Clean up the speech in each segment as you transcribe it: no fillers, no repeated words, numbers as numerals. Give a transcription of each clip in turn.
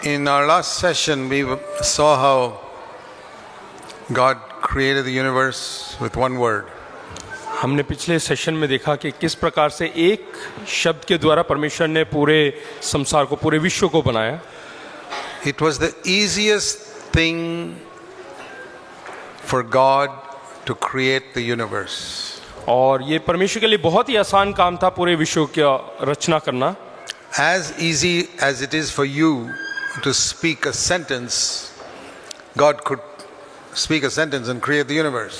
In our last session, we saw how God created the universe with one word. हमने पिछले session में देखा कि किस प्रकार से एक शब्द के द्वारा परमेश्वर ने पूरे संसार को, पूरे विश्व को बनाया. It was the easiest thing for God to create the universe. और ये परमेश्वर के लिए बहुत ही आसान काम था पूरे विश्व की रचना करना. As easy as it is for you to speak a sentence, God could speak a sentence and create the universe.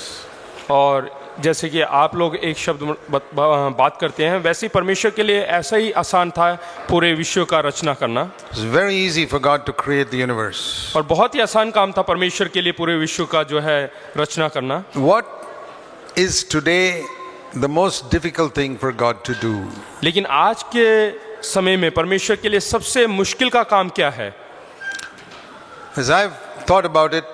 और जैसे कि आप लोग एक शब्द बात करते हैं, वैसे ही परमेश्वर के लिए ऐसा ही आसान था पूरे विश्व का रचना करना. It's very easy for God to create the universe. और बहुत ही आसान काम था परमेश्वर के लिए पूरे विश्व का जो है रचना करना. What is today the most difficult thing for God to do? लेकिन आज के समय में परमेश्वर के लिए सबसे मुश्किल का काम क्या है? As I've thought about it,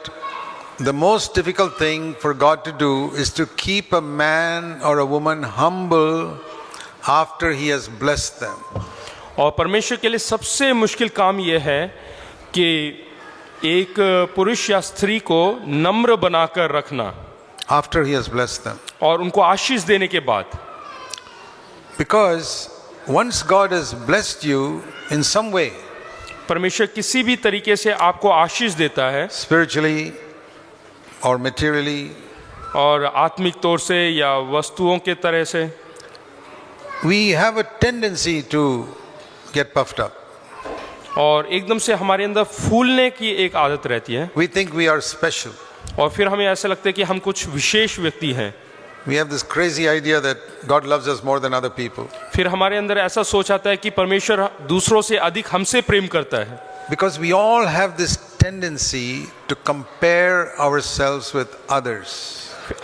the most difficult thing for God to do is to keep a man or a woman humble after He has blessed them. और परमेश्वर के लिए सबसे मुश्किल काम यह है कि एक पुरुष या स्त्री को नम्र बनाकर रखना. After He has blessed them. और उनको आशीष देने के बाद. Because once God has blessed you in some way, परमेश्वर किसी भी तरीके से आपको आशीष देता है, spiritually or materially, और आत्मिक तौर से या वस्तुओं के तरह से, we have a tendency to get puffed up. और एकदम से हमारे अंदर फूलने की एक आदत रहती है. We think we are special. और फिर हमें ऐसा लगता है कि हम कुछ विशेष व्यक्ति हैं. We have this crazy idea that God loves us more than other people. फिर हमारे अंदर ऐसा सोच आता है कि परमेश्वर दूसरों से अधिक हमसे प्रेम करता है. Because we all have this tendency to compare ourselves with others.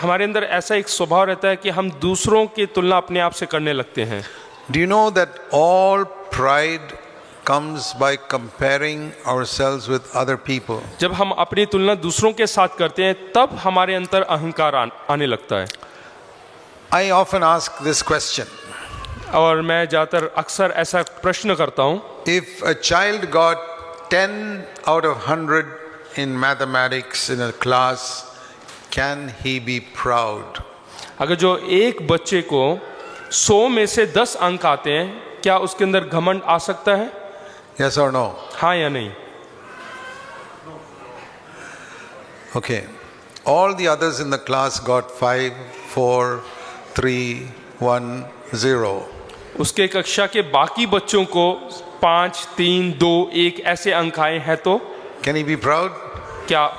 हमारे अंदर ऐसा एक स्वभाव रहता है कि हम दूसरों की तुलना अपने आप से करने लगते हैं. Do you know that all pride comes by comparing ourselves with other people? जब हम अपनी तुलना दूसरों के साथ करते हैं, तब हमारे अंदर अहंकार आने लगता है. I often ask this question. और मैं ज़्यादातर अक्सर ऐसा प्रश्न करता हूँ. If a child got 10 out of 100 in mathematics in a class, can he be proud? अगर जो एक बच्चे को 100 में से 10 अंक आते हैं, क्या उसके अंदर घमंड आ सकता है? Yes or no? हाँ या नहीं? Okay. All the others in the class got 5, 4, 3, 1, 0. उसके कक्षा के बाकी बच्चों को 5, 3, 2, 1 ऐसे अंक आए हैं, तो Can he be proud? क्या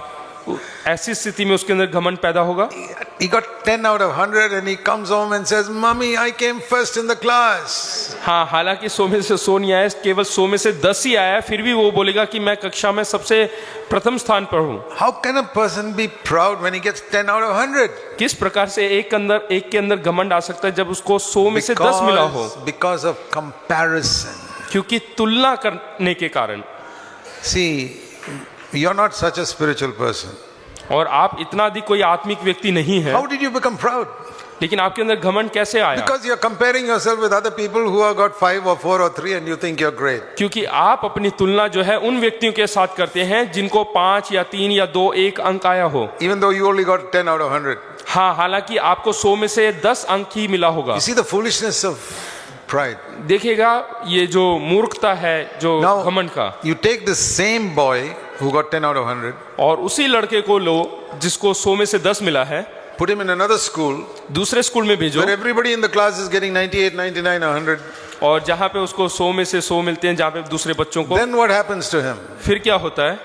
ऐसी स्थिति में उसके अंदर घमंड पैदा होगा? He got 10 out of 100 and he comes home and says, Mommy, I came first in the class. हाँ, हालांकि 100 में से 100 नहीं आया, केवल 100 में से 10 ही आया, फिर भी वो बोलेगा कि मैं कक्षा में सबसे प्रथम स्थान पर हूँ. How can a person be proud when he gets 10 out of 100? किस प्रकार से एक के अंदर घमंड आ सकता है जब उसको 100 में से 10 मिला हो? Because of comparison. क्योंकि तुलना करने के कारण. See, you're not such a spiritual person. और आप इतना अधिक कोई आत्मिक व्यक्ति नहीं है. How did you become proud? लेकिन आपके अंदर घमंड कैसे आया? Because you're comparing yourself with other people who have got 5 or 4 or 3 and you think you're great. क्योंकि आप अपनी तुलना जो है उन व्यक्तियों के साथ करते हैं जिनको 5 या 3 या 2 1 अंक आया हो. Even though you only got 10 out of 100. हाँ, हालांकि आपको 100 में से 10 अंक ही मिला होगा. You see the foolishness of pride. देखिएगा ये जो मूर्खता है, जो Now, घमंड का. you take the same boy who got 10 out of 100. और उसी लड़के को लो जिसको 100 में से 10 मिला है, Put him in another school दूसरे स्कूल में भेजो, where everybody in the class is getting 98, 99, 100. और जहाँ पे उसको 100 में से 100 मिलते हैं, जहाँ पे दूसरे बच्चों को, Then what happens to him? फिर क्या होता है?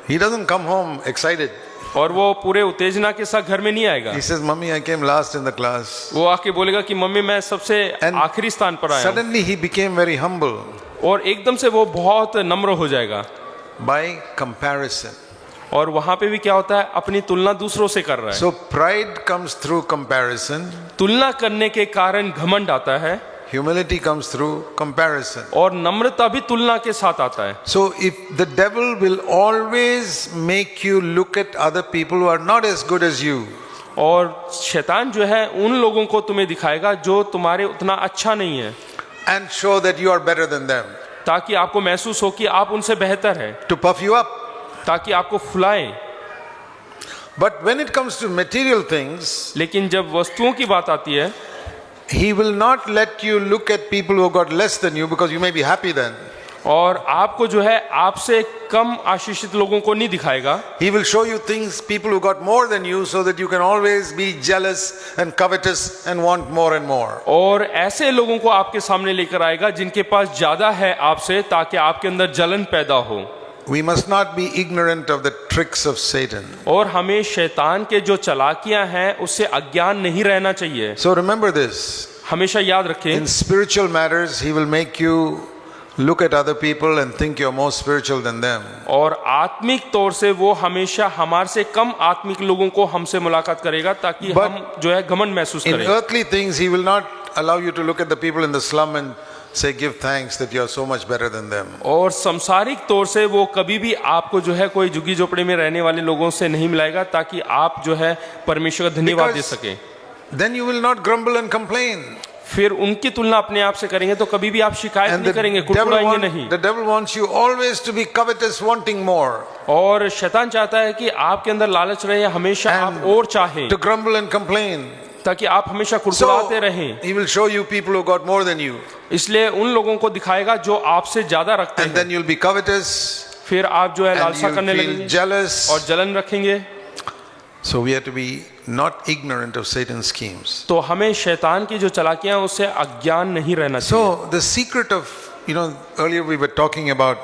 He doesn't come home excited. और वो पूरे उत्तेजना के साथ घर में नहीं आएगा. He says, Mommy, I came last in the class. वो आके बोलेगा कि मम्मी मैं सबसे And आखिरी स्थान पर आया हूँ. Suddenly he became very humble और एकदम से वो बहुत नम्र हो जाएगा. by comparison. और वहां पे भी क्या होता है? अपनी तुलना दूसरों से कर रहा है. So pride comes through comparison. तुलना करने के कारण घमंड आता है. Humility comes through comparison. और नम्रता भी तुलना के साथ आता है. So if the devil will always make you look at other people who are not as good as you. और शैतान जो है उन लोगों को तुम्हें दिखाएगा जो तुम्हारे उतना अच्छा नहीं है. And show that you are better than them. ताकि आपको महसूस हो कि आप उनसे बेहतर हैं, to puff you up. ताकि आपको फुलाएं। But when it comes to material things, लेकिन जब वस्तुओं की बात आती है, He will not let you look at people who got less than you because you may be happy then. और आपको जो है आपसे कम आशीषित लोगों को नहीं दिखाएगा। He will show you things, people who got more than you, so that you can always be jealous and covetous and want more and more. और ऐसे लोगों को आपके सामने लेकर आएगा जिनके पास ज्यादा है आपसे, ताकि आपके अंदर जलन पैदा हो। We must not be ignorant of the tricks of Satan. और हमें शैतान के जो चालाकियां हैं उससे अज्ञान नहीं रहना चाहिए। So remember this. हमेशा याद रखें, In spiritual matters, He will make you look at other people and think you're more spiritual than them. और आत्मिक तौर से वो हमेशा हमारे से कम आत्मिक लोगों को हमसे मुलाकात करेगा, ताकि But हम जो है घमंड महसूस In करें। earthly things, He will not allow you to look at the people in the slum and say, give thanks that you are so much better than them. और संसारिक तौर से वो कभी भी आपको जो है कोई झुग्गी झोपड़ी में रहने वाले लोगों से नहीं मिलाएगा, ताकि आप जो है परमेश्वर का धन्यवाद दे Because सके। then you will not grumble and complain. फिर उनकी तुलना अपने आप से करेंगे तो कभी भी आप शिकायत And नहीं करेंगे, कुड़कुड़ाएंगे नहीं। the devil wants you always to be covetous, wanting more, और शैतान चाहता है कि आपके अंदर लालच रहे, हमेशा आप And और चाहें, to grumble and complain. ताकि आप हमेशा So कुड़कुड़ाते रहें। He will show you people who got more than you, इसलिए उन लोगों को दिखाएगा जो आपसे ज्यादा रखते and हैं। then you'll be covetous फिर आप जो है and लालसा you'll करने feel लगेंगे jealous. और जलन रखेंगे। So we have to be not ignorant of Satan's schemes. तो हमें शैतान की जो चालाकियां हैं उससे अज्ञान नहीं रहना चाहिए। So the secret of, earlier we were talking about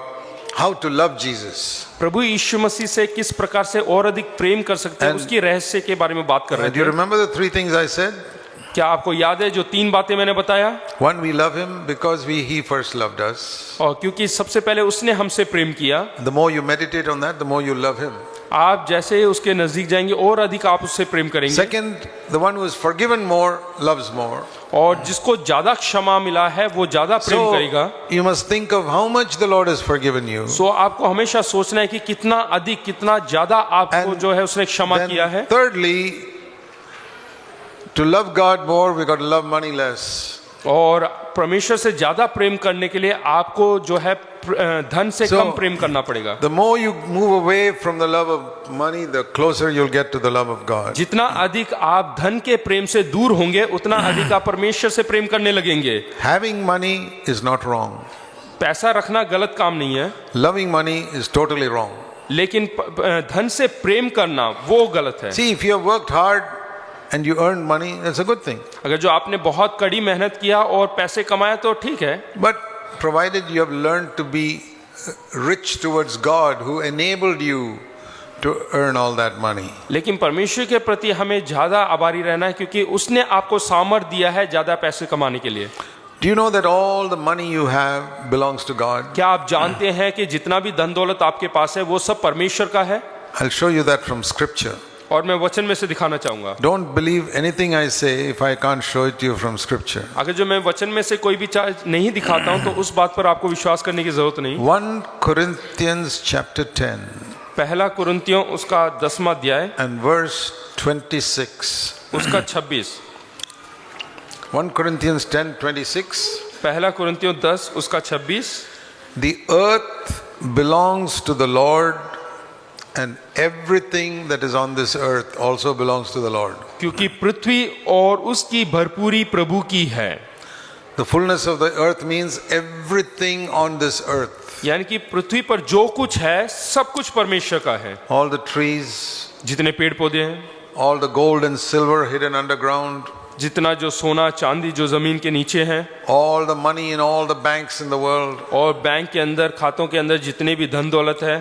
how to love Jesus. प्रभु यीशु मसीह से किस प्रकार से और अधिक प्रेम कर सकते हैं, And- उसकी रहस्य के बारे में बात कर रहे Do you थे। remember the three things I said? क्या आपको याद है जो 3 बातें मैंने बताया? One, we love Him because He first loved us. और क्योंकि सबसे पहले उसने हमसे प्रेम किया। The more you meditate on that, the more you love Him. आप जैसे उसके नजदीक जाएंगे और अधिक आप उससे प्रेम करेंगे। Second, the one who is forgiven more loves more. और जिसको ज्यादा क्षमा मिला है वो ज्यादा प्रेम So करेगा। you must think of how much the Lord has forgiven you. सो आपको हमेशा सोचना है कि कितना अधिक, कितना ज्यादा आपको And जो है उसने क्षमा किया है। Then thirdly, to love God more, we got to love money less. और परमेश्वर से ज्यादा प्रेम करने के लिए आपको जो है धन से So- कम प्रेम करना पड़ेगा। The more you move away from the love of money, the closer you'll get to the love of God. जितना अधिक आप धन के प्रेम से दूर होंगे, उतना अधिक आप परमेश्वर से प्रेम करने लगेंगे। Having money is not wrong. पैसा रखना गलत काम नहीं है, Loving money is totally wrong. लेकिन धन से प्रेम करना वो गलत है। See, if you have worked hard and you earned money, that's a good thing. अगर जो आपने बहुत कड़ी मेहनत किया और पैसे कमाए तो ठीक है, But provided you have learned to be rich towards God who enabled you to earn all that money. लेकिन परमेश्वर के प्रति हमें ज्यादा आभारी रहना है, क्योंकि उसने आपको सामर्थ्य दिया है ज्यादा पैसे कमाने के लिए। Do you know that all the money you have belongs to God? क्या आप जानते हैं कि जितना भी धन दौलत आपके पास है वो सब परमेश्वर का है? I'll show you that from scripture. और मैं वचन में से दिखाना चाहूंगा। Don't believe anything I say if I can't show it to you from scripture. अगर जो मैं वचन में से कोई भी नहीं दिखाता हूं तो उस बात पर आपको विश्वास करने की जरूरत नहीं। 1 Corinthians chapter 10 पहला कुरिन्थियों उसका 10वां अध्याय and verse 26. उसका 26। 1 Corinthians 10:26. पहला कुरिन्थियों 10 उसका 26। The earth belongs to the Lord, and everything that is on this earth also belongs to the Lord. क्योंकि पृथ्वी और उसकी भरपूरी प्रभु की है। The fullness of the earth means everything on this earth. यानी कि पृथ्वी पर जो कुछ है सब कुछ परमेश्वर का है। All the trees, जितने पेड़ पौधे हैं, all the gold and silver hidden underground, जितना जो सोना चांदी जो जमीन के नीचे है, all the money in all the banks in the world, और बैंक के अंदर खातों के अंदर जितने भी धन दौलत है,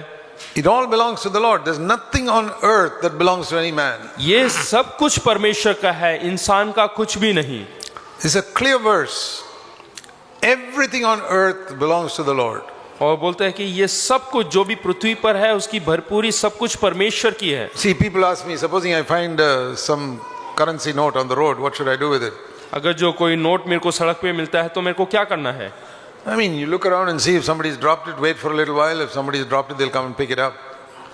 it all belongs to the Lord. There's nothing on earth that belongs to any man. ये सब कुछ परमेश्वर का है, इंसान का कुछ भी नहीं। It's a clear verse. Everything on earth belongs to the Lord. और बोलते हैं कि ये सब कुछ जो भी पृथ्वी पर है उसकी भरपूरी सब कुछ परमेश्वर की है। See, people ask me, supposing I find some currency note on the road, what should I do with it? अगर जो कोई नोट मेरे को सड़क पे मिलता है तो मेरे को क्या करना है? I mean, you look around and see if somebody's dropped it, wait for a little while. If somebody's dropped it, they'll come and pick it up.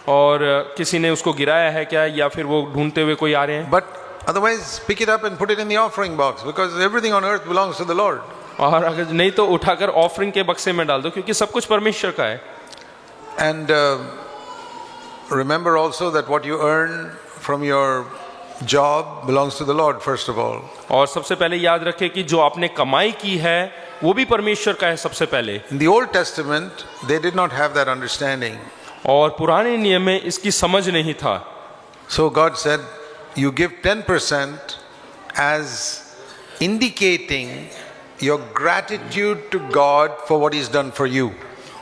और किसी ने उसको गिराया है क्या, या फिर वो ढूंढते हुए कोई आ रहे हैं? But otherwise, pick it up and put it in the offering box because everything on earth belongs to the Lord. और अगर नहीं तो उठाकर ऑफरिंग के बक्से में डाल दो, क्योंकि सब कुछ परमेश्वर का है। And remember also that what you earn from your job belongs to the Lord, first of all. और सबसे पहले याद रखें कि जो आपने कमाई की है वो भी परमेश्वर का है सबसे पहले। In the Old Testament, they did not have that understanding. और पुराने नियम में इसकी समझ नहीं था। So God said, you give 10% as indicating your gratitude to God for what He's done for you.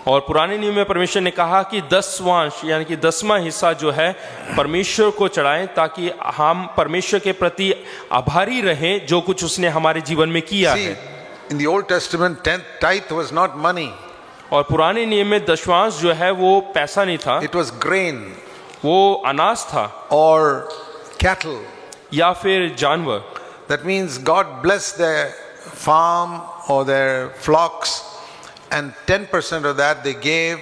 और पुराने नियम में परमेश्वर ने कहा कि 10वांश यानी कि 10वां हिस्सा जो है परमेश्वर को चढ़ाएं, ताकि हम परमेश्वर के प्रति आभारी रहें जो कुछ उसने हमारे जीवन में किया See, है। in the Old Testament, tithe was not money. और पुराने नियम में दशवांश जो है वो पैसा नहीं था, It was grain वो अनाज था or cattle. या फिर जानवर। That means God blessed their farm or their flocks, and 10% of that they gave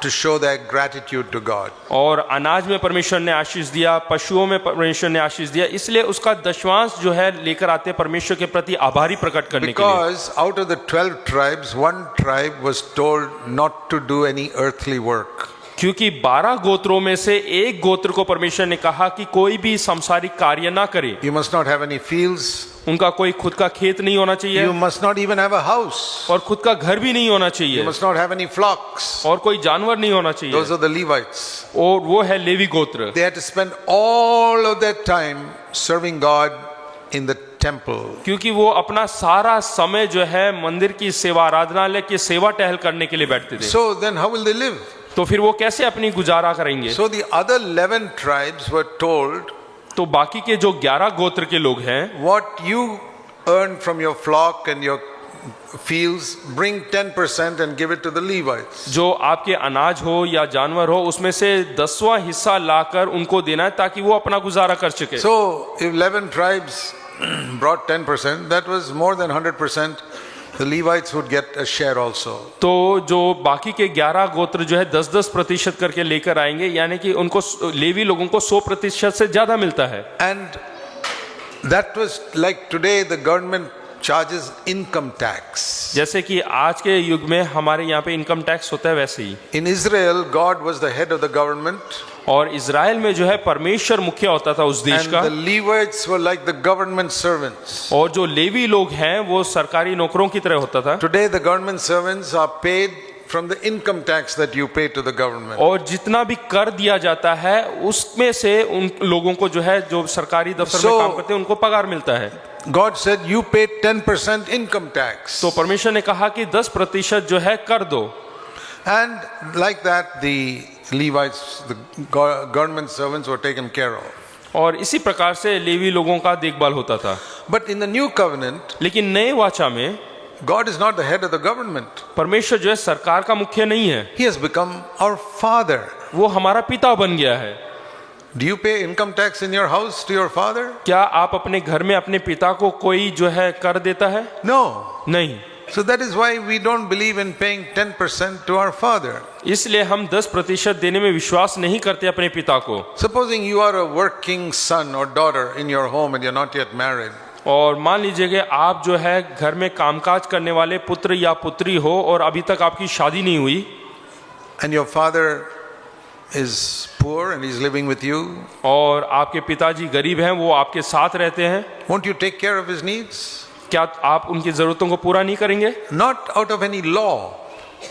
to show their gratitude to God. और अनाज में परमेश्वर ने आशीष दिया, पशुओं में परमेश्वर ने आशीष दिया, इसलिए उसका दशवांश जो है लेकर आते परमेश्वर के प्रति आभारी प्रकट करने के लिए। Because out of the 12 tribes, one tribe was told not to do any earthly work. क्योंकि 12 गोत्रों में से एक गोत्र को परमेश्वर ने कहा कि कोई भी सांसारिक कार्य ना करे। You must not have any fields. उनका कोई खुद का खेत नहीं होना चाहिए, You must not even have a house. और खुद का घर भी नहीं होना You चाहिए, must not have any flocks. और कोई जानवर नहीं होना चाहिए। Those are the Levites. और वो है लेवी गोत्र। They had to spend all of their time serving God in the temple. क्योंकि वो अपना सारा समय जो है मंदिर की सेवा, आराधनालय की सेवा टहल करने के लिए बैठते थे। So then how will they live? तो फिर वो कैसे अपनी गुजारा करेंगे? So the other 11 tribes were told, तो बाकी के जो 11 गोत्र के लोग हैं, what you earn from your flock and your fields, bring 10% and give it to the Levites. जो आपके अनाज हो या जानवर हो उसमें से 10वां हिस्सा लाकर उनको देना है, ताकि वो अपना गुजारा कर सके। So if 11 tribes brought 10%, that was more than 100%. The Levites would get a share also. तो जो बाकी के 11 गोत्र जो है 10-10% करके लेकर आएंगे, यानी कि उनको लेवी लोगों को 100% से ज्यादा मिलता है। And that was like today the government charges income tax. जैसे कि आज के युग में हमारे यहाँ पे इनकम टैक्स होता है, वैसे ही In Israel, God was the head of the government. और इजराइल में जो है परमेश्वर मुख्य होता था उस देश And का, the Levites were like the government servants. और जो लेवी लोग हैं वो सरकारी नौकरों की तरह होता था। Today the government servants are paid from the income tax that you pay to the government. और जितना भी कर दिया जाता है उसमें से उन लोगों को जो है, जो सरकारी दफ्तर में काम करते हैं, उनको पगार मिलता है। God said you pay 10% income tax. तो परमेश्वर ने कहा कि 10% जो है कर दो। And like that the Levites, the government servants were taken care of. और इसी प्रकार से लेवी लोगों का देखभाल होता था। But in the new covenant, लेकिन नए वाचा में God is not the head of the government. परमेश्वर जो है सरकार का मुख्य नहीं है, He has become our father. वो हमारा पिता बन गया है। Do you pay income tax in your house to your father? क्या आप अपने घर में अपने पिता को कोई जो है कर देता है? No. नहीं। So that is why we don't believe in paying 10% to our father. इसलिए हम 10% देने में विश्वास नहीं करते अपने पिता को। Supposing you are a working son or daughter in your home and you're not yet married. और मान लीजिए कि आप जो है घर में कामकाज करने वाले पुत्र या पुत्री हो और अभी तक आपकी शादी नहीं हुई, And your father is poor and he's living with you. और आपके पिताजी गरीब हैं, वो आपके साथ रहते हैं, Won't you take care of his needs? क्या आप उनकी जरूरतों को पूरा नहीं करेंगे? Not out of any law,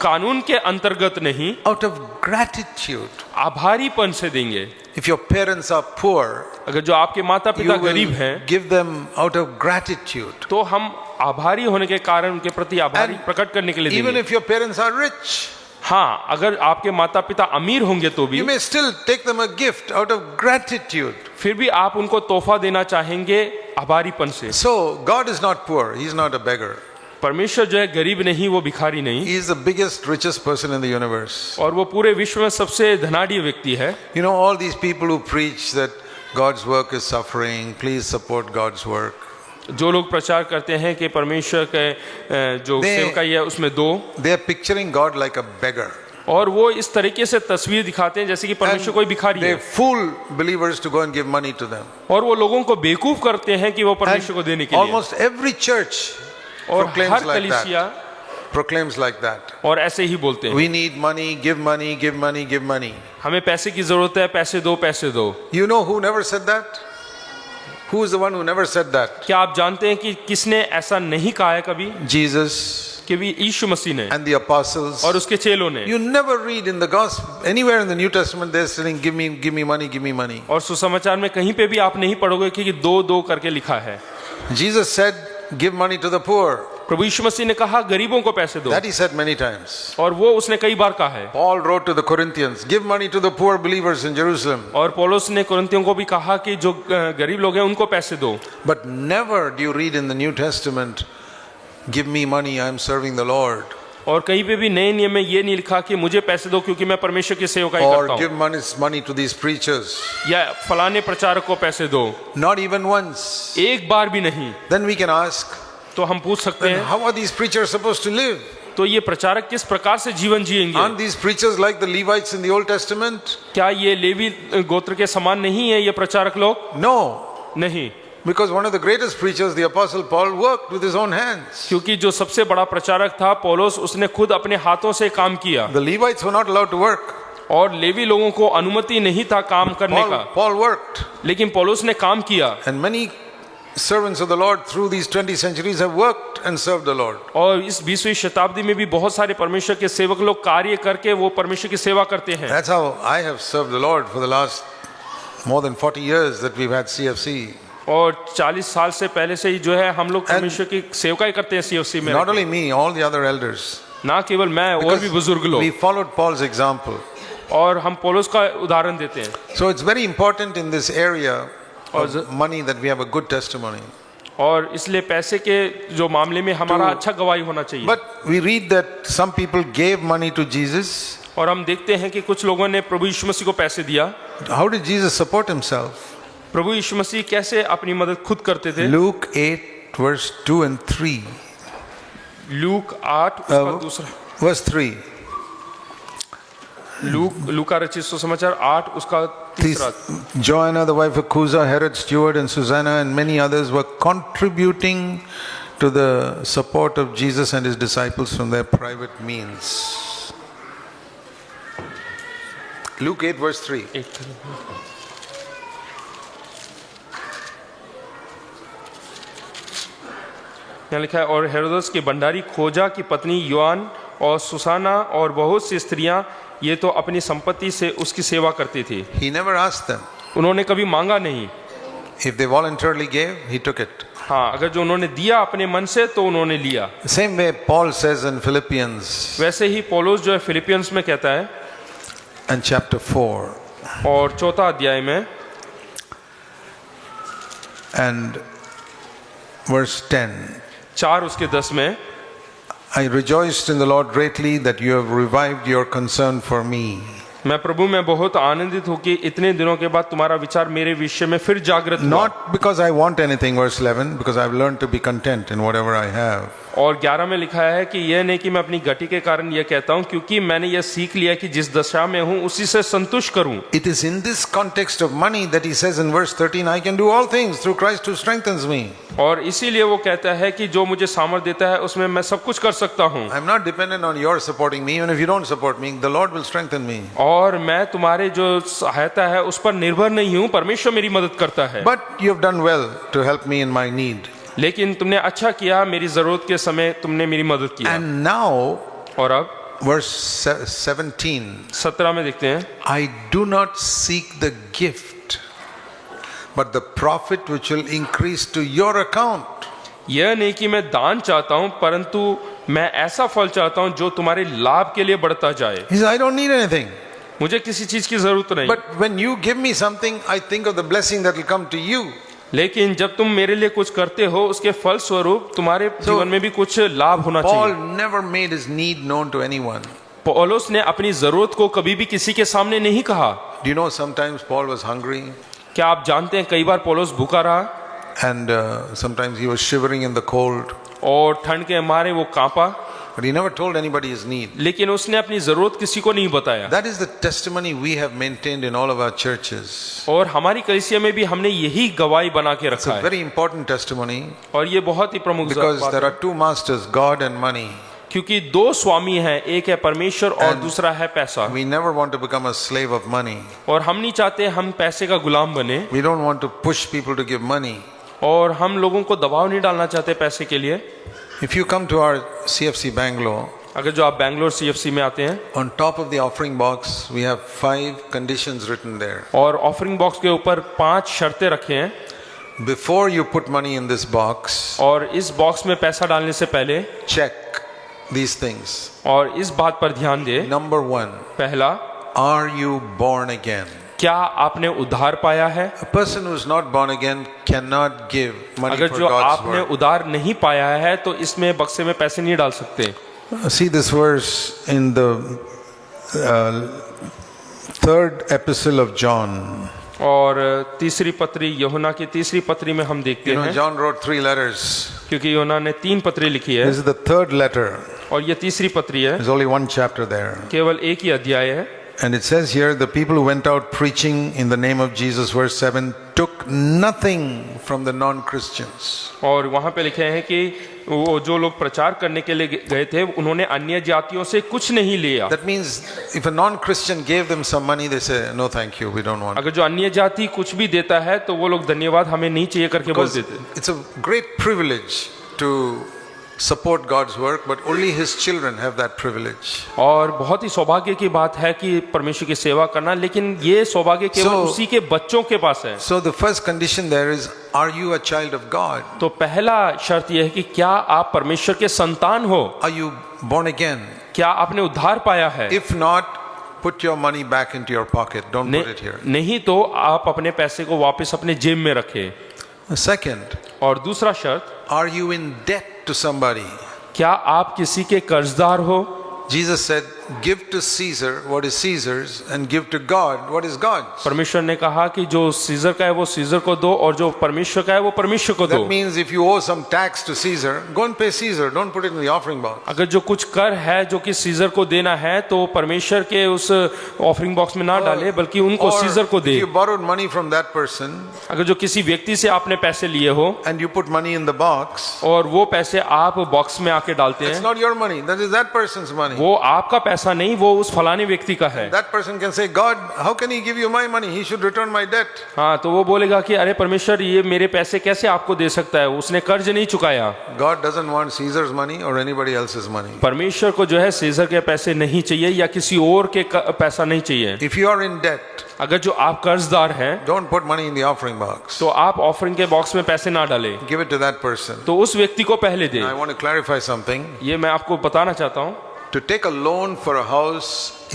कानून के अंतर्गत नहीं, out of gratitude. आभारीपन से देंगे। If your parents are poor, अगर जो आपके माता पिता you गरीब will हैं, give them out of gratitude. तो हम आभारी होने के कारण उनके प्रति आभारी And प्रकट करने के लिए Even देंगे। if your parents are rich, हाँ, अगर आपके माता पिता अमीर होंगे तो भी, you may still take them a gift out of gratitude. फिर भी आप उनको तोहफा देना चाहेंगे आभारीपन से। So God is not poor, he is not a beggar. परमेश्वर जो है गरीब नहीं, वो भिखारी नहीं, He is the biggest, richest person in the universe. और वो पूरे विश्व में सबसे धनाढ्य व्यक्ति है। You know, all these people who preach that God's work is suffering, please support God's work. जो लोग प्रचार करते हैं कि परमेश्वर के जो सेवकाई है उसमें दो, They are picturing God like a beggar. और वो इस तरीके से तस्वीर दिखाते हैं जैसे कि परमेश्वर कोई भिखारी They है, fool believers to go and give money to them. और वो लोगों को बेवकूफ करते हैं कि वो परमेश्वर को देने के लिए। Almost every church और proclaims हर like कलीसिया that. Proclaims like that. और ऐसे ही बोलते हैं, We need money, give money, give money, give money. हमें पैसे की जरूरत है, पैसे दो, पैसे दो। You know who never said that? Who is the one who never said that? क्या आप जानते हैं कि किसने ऐसा नहीं कहा है कभी? Jesus कि भी यीशु मसीह ने and the apostles. और उसके चेलों ने। You never read in the gospel anywhere in the New Testament they're saying give me money, give me money. और सुसमाचार में कहीं पे भी आप नहीं पढ़ोगे कि दो दो करके लिखा है। Jesus said give money to the poor. प्रभु यीशु मसीह ने कहा गरीबों को पैसे दो, That he said many times. और वो उसने कई बार कहा है। Paul wrote to the Corinthians, give money to the poor believers in Jerusalem. और पौलुस ने कुरिन्थियों को भी कहा कि जो गरीब लोग हैं उनको पैसे दो। But never do you read in the New Testament, give me money, I am serving the Lord. और कहीं पे भी नए नियम में ये नहीं लिखा कि मुझे पैसे दो क्योंकि मैं परमेश्वर की सेवकाई Or करता give हूँ, money to these preachers. या फलाने प्रचारक को पैसे दो। Not even once. एक बार भी नहीं। Then we can ask, तो हम पूछ सकते then हैं, how are these preachers supposed to live? तो ये प्रचारक किस प्रकार से जीवन जिएंगे? Aren't these preachers like the Levites in the Old Testament? क्या ये लेवी गोत्र के समान नहीं है ये प्रचारक लोग? No. नहीं, Because one of the greatest preachers, the Apostle Paul, worked with his own hands. क्योंकि जो सबसे बड़ा प्रचारक था पौलुस, उसने खुद अपने हाथों से काम किया, The Levites were not allowed to work. और लेवी लोगों को अनुमति नहीं था काम करने का, Paul worked. लेकिन पौलुस ने काम किया। And many servants of the Lord through these 20 centuries have worked and served the Lord. और इस 20वीं शताब्दी में भी बहुत सारे परमेश्वर के सेवक लोग कार्य करके वो परमेश्वर की सेवा करते हैं। That's how I have served the Lord for the last more than 40 years that we've had CFC. और 40 साल से पहले से ही जो है हम लोग परमेश्वर की सेवकाई करते हैं CFC में। Not only me, all the other elders. ना केवल मैं, और भी बुजुर्ग We लोग, followed Paul's example. और हम पौलुस का उदाहरण देते हैं। So it's very important in this area of money that we have a good testimony. और इसलिए पैसे के जो मामले में हमारा अच्छा गवाही होना चाहिए। But we read that some people gave money to Jesus. और हम देखते हैं कि कुछ लोगों ने प्रभु यीशु मसीह को पैसे दिया। How did Jesus support himself? प्रभु यीशु मसीह कैसे अपनी मदद खुद करते थे? Luke 8 verse 2 and 3. लूक 8 उसका दूसरा, Verse 3. लूका रचित सुसमाचार 8 उसका तीसरा। Joanna, the wife of Cusa, Herod steward, and Susanna, and many others were contributing to the support of Jesus and his disciples from their private means. Luke 8 verse 3. यहाँ लिखा है, और हेरोदस की भंडारी खोजा की पत्नी योआन और सुसाना और बहुत सी स्त्रियां ये तो अपनी संपत्ति से उसकी सेवा करती थी। He never asked them. उन्होंने कभी मांगा नहीं। If they voluntarily gave, he took it. हाँ, अगर जो उन्होंने दिया अपने मन से तो उन्होंने लिया। The same way Paul says in Philippians वैसे ही पौलुस जो है फिलिपियंस में कहता है, and chapter 4 और 4 अध्याय में and verse 10. 4 उसके 10 में, I rejoiced in the Lord greatly that you have revived your concern for me. मैं प्रभु में बहुत आनंदित हूँ कि इतने दिनों के बाद तुम्हारा विचार मेरे विषय में फिर जागृत हुआ। Not because I want anything, verse 11, because I've learned to be content in whatever I have. और 11 में लिखा है कि यह नहीं कि मैं अपनी गति के कारण यह कहता हूँ, क्योंकि मैंने यह सीख लिया कि जिस दशा में हूँ उसी से संतुष्ट करूँ। It is in this context of money that he says in verse 13, I can do all things through Christ who strengthens me. और इसीलिए वो कहता है कि जो मुझे सामर्थ देता है उसमें मैं सब कुछ कर सकता हूँ। I'm not dependent on your supporting me, even if you don't support me, the Lord will strengthen me. और मैं तुम्हारे जो सहायता है उस पर निर्भर नहीं हूँ, परमेश्वर मेरी मदद करता है। But you have done well to help me in my need. लेकिन तुमने अच्छा किया, मेरी जरूरत के समय तुमने मेरी मदद किया। And now, और अब verse 17 में देखते हैं, I do not seek the gift, but the profit which will increase to your account. यह नहीं कि मैं दान चाहता हूं, परंतु मैं ऐसा फल चाहता हूं जो तुम्हारे लाभ के लिए बढ़ता जाए। He says, I don't need anything. मुझे किसी चीज की जरूरत नहीं, But when you give me something, I think of the blessing that will come to you. लेकिन जब तुम मेरे लिए कुछ करते हो उसके फल स्वरूप तुम्हारे जीवन में भी कुछ लाभ होना Paul चाहिए। never made his need known to anyone. पौलुस ने अपनी जरूरत को कभी भी किसी के सामने नहीं कहा। Do you know sometimes Paul was hungry क्या आप जानते हैं कई बार पौलुस भूखा रहा, and sometimes he was shivering in the cold. और ठंड के मारे वो कांपा। but he never told anybody his need. लेकिन उसने अपनी जरूरत किसी को नहीं बताया। That is the testimony we have maintained in all of our churches. और हमारी कलीसिया में भी हमने यही गवाही बना के It's रखा a है। very important testimony और ये बहुत ही प्रमुख because बात there है, are two masters, God and money. क्योंकि दो स्वामी हैं, एक है परमेश्वर और And दूसरा है पैसा। We never want to become a slave of money. और हम नहीं चाहते हम पैसे का गुलाम बने, We don't want to push people to give money. और हम लोगों को दबाव नहीं डालना चाहते पैसे के लिए। If you come to our CFC Bangalore, अगर जो आप बैंगलोर CFC में आते हैं, on top of the offering box, we have 5 conditions written there. और ऑफरिंग बॉक्स के ऊपर 5 शर्तें रखे हैं, Before you put money in this box, और इस बॉक्स में पैसा डालने से पहले check these things. और इस बात पर ध्यान दे। Number 1, पहला, are you born again? क्या आपने उद्धार पाया है? A person who is not born again cannot give money अगर for जो God's आपने work. उद्धार नहीं पाया है तो इसमें बक्से में पैसे नहीं डाल सकते। See this verse in the 3rd epistle of John. और तीसरी पत्री, यूहन्ना की तीसरी पत्री में हम देखते You know, हैं, John wrote 3 letters. क्योंकि यूहन्ना ने 3 पत्री लिखी है This is the 3rd letter. और ये तीसरी पत्री है, There's only 1 chapter there. केवल एक ही अध्याय है। And it says here, the people who went out preaching in the name of Jesus, verse 7, took nothing from the non-Christians. और वहाँ पे लिखे हैं कि वो जो लोग प्रचार करने के लिए गए थे उन्होंने अन्य जातियों से कुछ नहीं लिया। That means if a non-Christian gave them some money, they say, no thank you, we don't want it. अगर जो अन्य जाति कुछ भी देता है तो वो लोग धन्यवाद हमें नहीं चाहिए करके बोल Because देते। it's a great privilege to support God's work, but only His children have that privilege. और बहुत ही सौभाग्य की बात है कि परमेश्वर की सेवा करना, लेकिन ये सौभाग्य केवल So- उसी के बच्चों के पास है। So the first condition there is, are you a child of God? तो पहला शर्त यह है कि क्या आप परमेश्वर के संतान हो, Are you born again? क्या आपने उद्धार पाया है? If not, put your money back into your pocket. Don't put it here. नहीं तो आप अपने पैसे को वापस अपने जेब में रखें। Second, और दूसरा शर्त, are you in debt to somebody? क्या आप किसी के कर्जदार हो? Jesus said, give to Caesar what is Caesar's and give to God what is God's. परमेश्वर ने कहा कि जो सीजर का है वो सीजर को दो और जो परमेश्वर का है वो परमेश्वर को दो। That means if you owe some tax to Caesar, go and pay Caesar. Don't put it in the offering box. अगर जो कुछ कर है जो कि सीजर को देना है तो परमेश्वर के उस ऑफरिंग बॉक्स में ना डाले बल्कि उनको Or सीजर को if they. you borrowed money from that person अगर जो किसी व्यक्ति से आपने पैसे लिए हो and you put money in the box, और वो पैसे आप बॉक्स में आके डालते it's हैं, not your money. That is that person's money. वो आपका पैसा नहीं, वो उस फलाने व्यक्ति का है। That person can say, God, how can he give you my money? He should return my debt. हाँ, तो वो बोलेगा कि अरे परमेश्वर ये मेरे पैसे कैसे आपको दे सकता है, उसने कर्ज नहीं चुकाया। God doesn't want Caesar's money or anybody else's money. परमेश्वर को जो है सीजर के पैसे नहीं चाहिए या किसी और के पैसा नहीं चाहिए। If you are in debt, अगर जो आप कर्जदार हैं don't put money in the offering box. तो आप ऑफरिंग के बॉक्स में पैसे ना डालें, Give it to that person. तो उस व्यक्ति को पहले दें। I want to clarify something. ये मैं आपको बताना चाहता हूँ, To take a loan for a house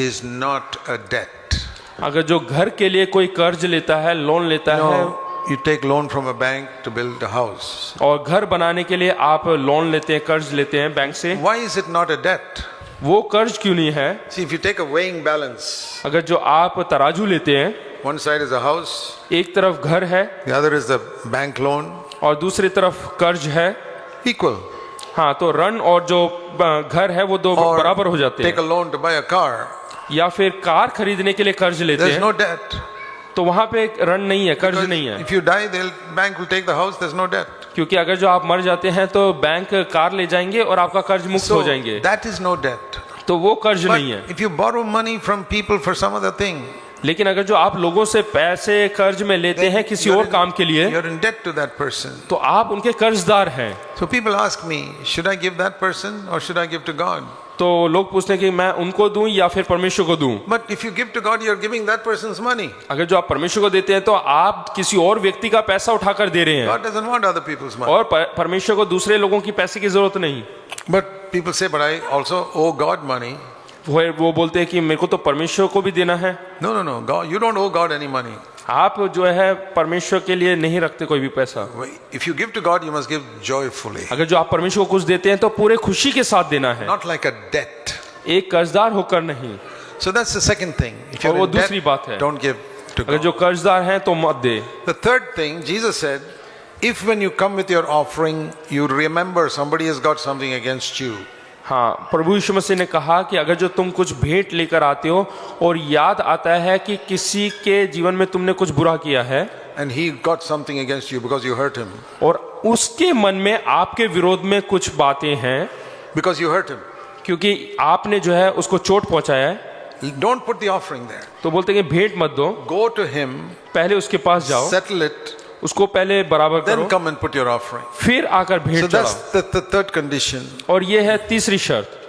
is not a debt. अगर जो घर के लिए कोई कर्ज लेता है, लोन लेता है, No, you take loan from a bank to build a house. और घर बनाने के लिए आप लोन लेते हैं, कर्ज लेते हैं बैंक से, Why is it not a debt? वो कर्ज क्यों नहीं है? See, if you take a weighing balance, अगर जो आप तराजू लेते हैं, one side is a house, एक तरफ घर है the other is the bank loan, और दूसरी तरफ कर्ज है, equal. हाँ, तो ऋण और जो घर है वो दो Or बराबर हो जाते take a हैं। loan to buy a car. या फिर कार खरीदने के लिए कर्ज लेते There's हैं, no debt. तो वहां पे ऋण नहीं है, कर्ज Because नहीं है, if you die, the bank will take the house. There's no debt. क्योंकि अगर जो आप मर जाते हैं तो बैंक कार ले जाएंगे और आपका कर्ज मुक्त हो So जाएंगे, that is no debt. तो वो कर्ज But नहीं है। if you borrow money from people for some other thing, लेकिन अगर जो आप लोगों से पैसे कर्ज में लेते हैं किसी और काम के लिए, you're in debt to that person. तो आप उनके कर्जदार हैं। So people ask me, should I give that person or should I give to God? तो लोग पूछते हैं कि मैं उनको दूं या फिर परमेश्वर को दूं। But if you give to God, you're giving that person's money. अगर जो आप परमेश्वर को देते हैं तो आप किसी और व्यक्ति का पैसा उठाकर दे रहे हैं, God doesn't want other people's money. और परमेश्वर को दूसरे लोगों की पैसे की जरूरत नहीं। But people say, but I also owe God money. वो बोलते हैं कि मेरे को तो परमेश्वर को भी देना है। No, no, no. God, you don't owe God any money. आप जो है परमेश्वर के लिए नहीं रखते कोई भी पैसा। If you give to God, you must give joyfully, अगर जो आप परमेश्वर को कुछ देते हैं तो पूरे खुशी के साथ देना है, not like a debt. एक कर्जदार होकर नहीं। So that's the second thing. If और you're वो in debt, दूसरी बात है। don't give to अगर God. जो कर्जदार हैं तो मत दे। The third thing, Jesus said, if when you come with your offering, you remember somebody has got something against you, हाँ, प्रभु यीशु मसीह ने कहा कि अगर जो तुम कुछ भेंट लेकर आते हो और याद आता है कि किसी के जीवन में तुमने कुछ बुरा किया है and he got something against you because you hurt him, और उसके मन में आपके विरोध में कुछ बातें हैं because you hurt him, क्योंकि आपने जो है उसको चोट पहुंचाया है, don't put the offering there. तो बोलते हैं कि भेंट मत दो, Go to him, पहले उसके पास जाओ, settle it, उसको पहले बराबर then करो, come and put your offering. फिर आकर So भेंट that's चढ़ाओ। the third condition. और ये है तीसरी शर्त,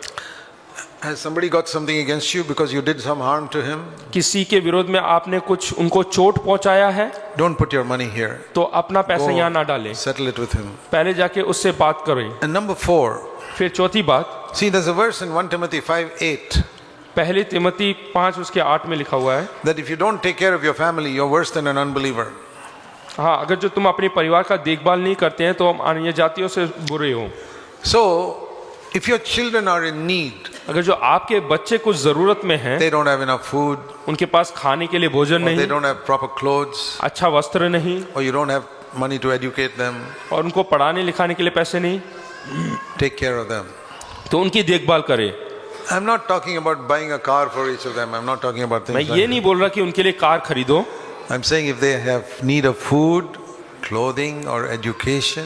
Has somebody got something against you because you did some harm to him? किसी के विरोध में आपने कुछ उनको चोट पहुंचाया है Don't put your money here. तो अपना पैसा यहाँ ना डालें, Settle it with him. पहले जाके उससे बात करें। And number 4, फिर चौथी बात, see there's a verse in 1 Timothy 5:8 पहली तिमोथी 5 उसके 8 में लिखा हुआ है, that if you don't take care of your family, you're worse than an unbeliever. हाँ, अगर जो तुम अपने परिवार का देखभाल नहीं करते हैं तो हम अन्य जातियों से बुरे हो। So, if your children are in need, अगर जो आपके बच्चे कुछ जरूरत में हैं, they don't have enough food, उनके पास खाने के लिए भोजन or they नहीं, don't have proper clothes, अच्छा वस्त्र नहीं, or you don't have money to educate them, और उनको पढ़ाने लिखाने के लिए पैसे नहीं, take care of them. तो उनकी देखभाल करें। I'm not talking about buying a car for each of them. I'm not talking about मैं things ये like नहीं बोल रहा कि उनके लिए कार खरीदो, that. I'm saying if they have need of food, clothing, or education,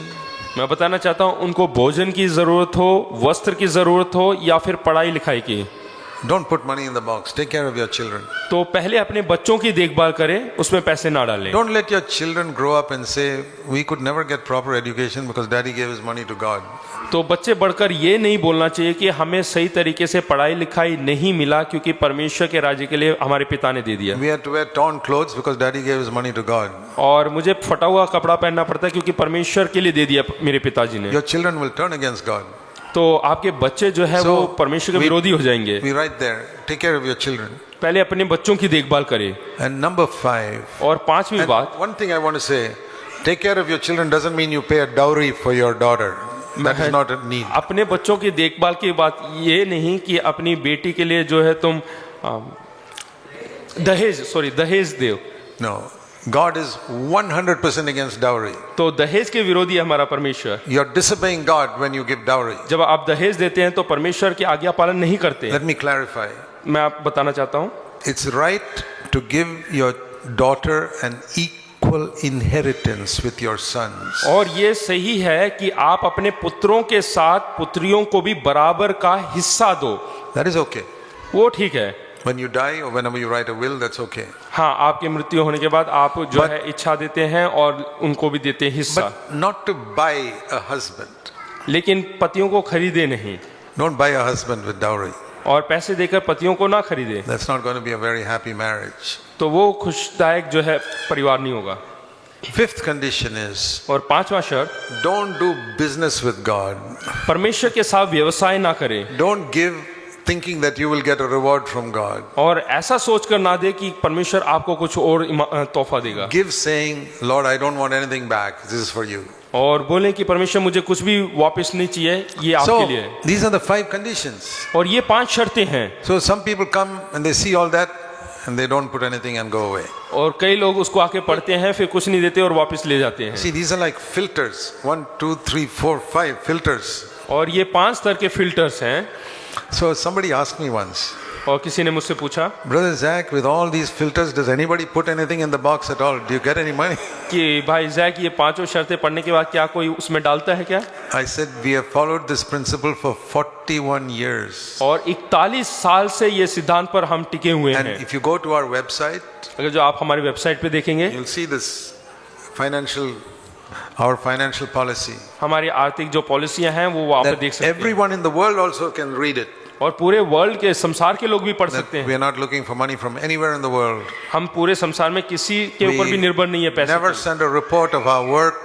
मैं बताना चाहता हूँ उनको भोजन की जरूरत हो, वस्त्र की जरूरत हो या फिर पढ़ाई लिखाई की, don't put money in the box. Take care of your children. तो पहले अपने बच्चों की देखभाल करें, उसमें पैसे ना डालें। Don't let your children grow up and say, we could never get proper education because daddy gave his money to God. तो बच्चे बढ़कर ये नहीं बोलना चाहिए कि हमें सही तरीके से पढ़ाई लिखाई नहीं मिला क्योंकि परमेश्वर के राज्य के लिए हमारे पिता ने दे दिया, We had to wear torn clothes because daddy gave his money to God. और मुझे फटा हुआ कपड़ा पहनना पड़ता है क्योंकि परमेश्वर के लिए दे दिया मेरे पिताजी ने। Your children will turn against God. तो आपके बच्चे जो है So, वो परमेश्वर के विरोधी हो जाएंगे। We write there, take care of your children. पहले अपने बच्चों की देखभाल करें। And number 5, और पांचवी and बात, one thing I want to say, take care of your children doesn't mean you pay a dowry for your daughter. That is not a need. अपने बच्चों की देखभाल की बात ये नहीं कि अपनी बेटी के लिए जो है तुम दहेज दो, No. God is 100% against dowry. तो दहेज के विरोधी है हमारा परमेश्वर। You're disobeying God when you give dowry. जब आप दहेज देते हैं तो परमेश्वर की आज्ञा पालन नहीं करते। Let me clarify. मैं आप बताना चाहता हूँ, It's right to give your daughter an equal inheritance with your sons. और ये सही है कि आप अपने पुत्रों के साथ पुत्रियों को भी बराबर का हिस्सा दो, That is okay. वो ठीक है। When you die or whenever you write a will, that's okay. हाँ, आपकी मृत्यु होने के बाद आप जो है इच्छा देते हैं और उनको भी देते हैं हिस्सा, But not to buy a husband. लेकिन पतियों को खरीदे नहीं, Don't buy a husband with dowry. और पैसे देकर पतियों को ना खरीदे, That's not going to be a very happy marriage. तो वो खुशदायक जो है परिवार नहीं होगा। 5th condition is, और पांचवा शर्त, don't do business with God. परमेश्वर के साथ व्यवसाय ना करें, Don't give thinking that you will get a reward from God. और ऐसा सोचकर ना दे कि परमेश्वर आपको कुछ और तोहफा देगा, Give saying, Lord, I don't want anything back. This is for you. और बोले कि परमेश्वर मुझे कुछ भी वापस नहीं चाहिए, ये आपके So, लिए है। these are the 5 conditions. और ये 5 शर्तें हैं, So, some people come and they see all that and they don't put anything and go away. और कई लोग उसको आके पढ़ते हैं फिर कुछ नहीं देते और वापस ले जाते हैं। See, these are like filters. 1, 2, 3, 4, 5 filters. और ये 5 स्तर के फिल्टर्स हैं। So, somebody asked me once, और किसी ने मुझसे पूछा Brother Zach, with all these filters, does anybody put anything in the box at all? Do you get any money? कि भाई जैक ये 5 शर्तें पढ़ने के बाद क्या कोई उसमें डालता है क्या? I said, we have followed this principle for 41 years. और 41 साल से ये सिद्धांत पर हम टिके हुए And हैं। if you go to our website, अगर जो आप हमारी वेबसाइट पे देखेंगे, you'll see this our financial policy. हमारी आर्थिक जो पॉलिसियां हैं वो आप That देख सकते हैं, everyone in the world also can read it. और पूरे वर्ल्ड के संसार के लोग भी पढ़ That सकते we हैं। are not looking for money from anywhere in the world. हम पूरे संसार में किसी के ऊपर भी निर्भर नहीं है पैसे Never के। send a report of our work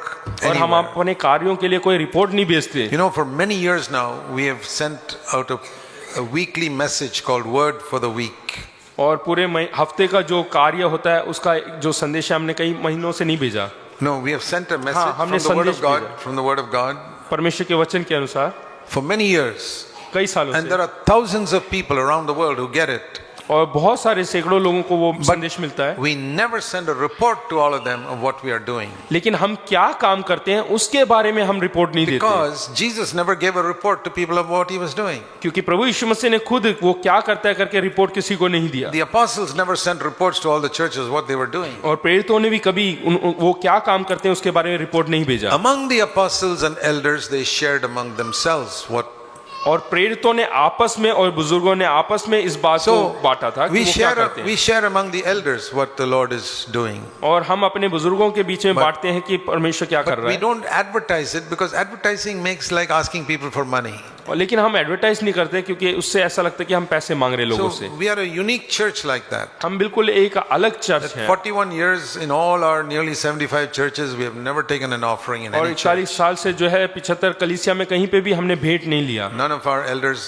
और हम anywhere. अपने कार्यों के लिए कोई रिपोर्ट नहीं भेजते। You know, for many years now, we have sent out a weekly message called Word for the Week. और पूरे हफ्ते का जो कार्य होता है उसका जो संदेश है हमने कई महीनों से नहीं भेजा। No, we have sent a message from हमने the Word of संदेश God, भेजा। from the Word of God, परमेश्वर के वचन के अनुसार for many years. कई सालों And से, there are thousands of people around the world who get it. और बहुत सारे सैकड़ों लोगों को वो संदेश मिलता है, We never send a report to all of them of what we are doing. लेकिन हम क्या काम करते हैं उसके बारे में हम रिपोर्ट नहीं देते, Because Jesus never gave a report to people of what he was doing. क्योंकि प्रभु यीशु मसीह ने खुद वो क्या करता है करके रिपोर्ट किसी को नहीं दिया। The apostles never sent reports to all the churches what they were doing. और प्रेरितों ने भी कभी वो क्या काम करते हैं उसके बारे में रिपोर्ट नहीं भेजा। Among the apostles and elders, they shared among themselves what. और प्रेरितों ने आपस में और बुजुर्गों ने आपस में इस बात को बांटा था कि वो क्या करते हैं। We share among the elders what the Lord is doing. और हम अपने बुजुर्गों के बीच में बांटते हैं कि परमेश्वर क्या कर रहा We है। don't advertise it because advertising makes like asking people for money. और लेकिन हम एडवर्टाइज नहीं करते क्योंकि उससे ऐसा लगता है कि हम पैसे मांग रहे लोगों से। So we are a unique church like that. हम बिल्कुल एक अलग चर्च है। 41 years in all our nearly 75 churches, we have never taken an offering in और any church. 40 साल से जो है 75 कलीसिया में कहीं पे भी हमने भेंट नहीं लिया। None of our elders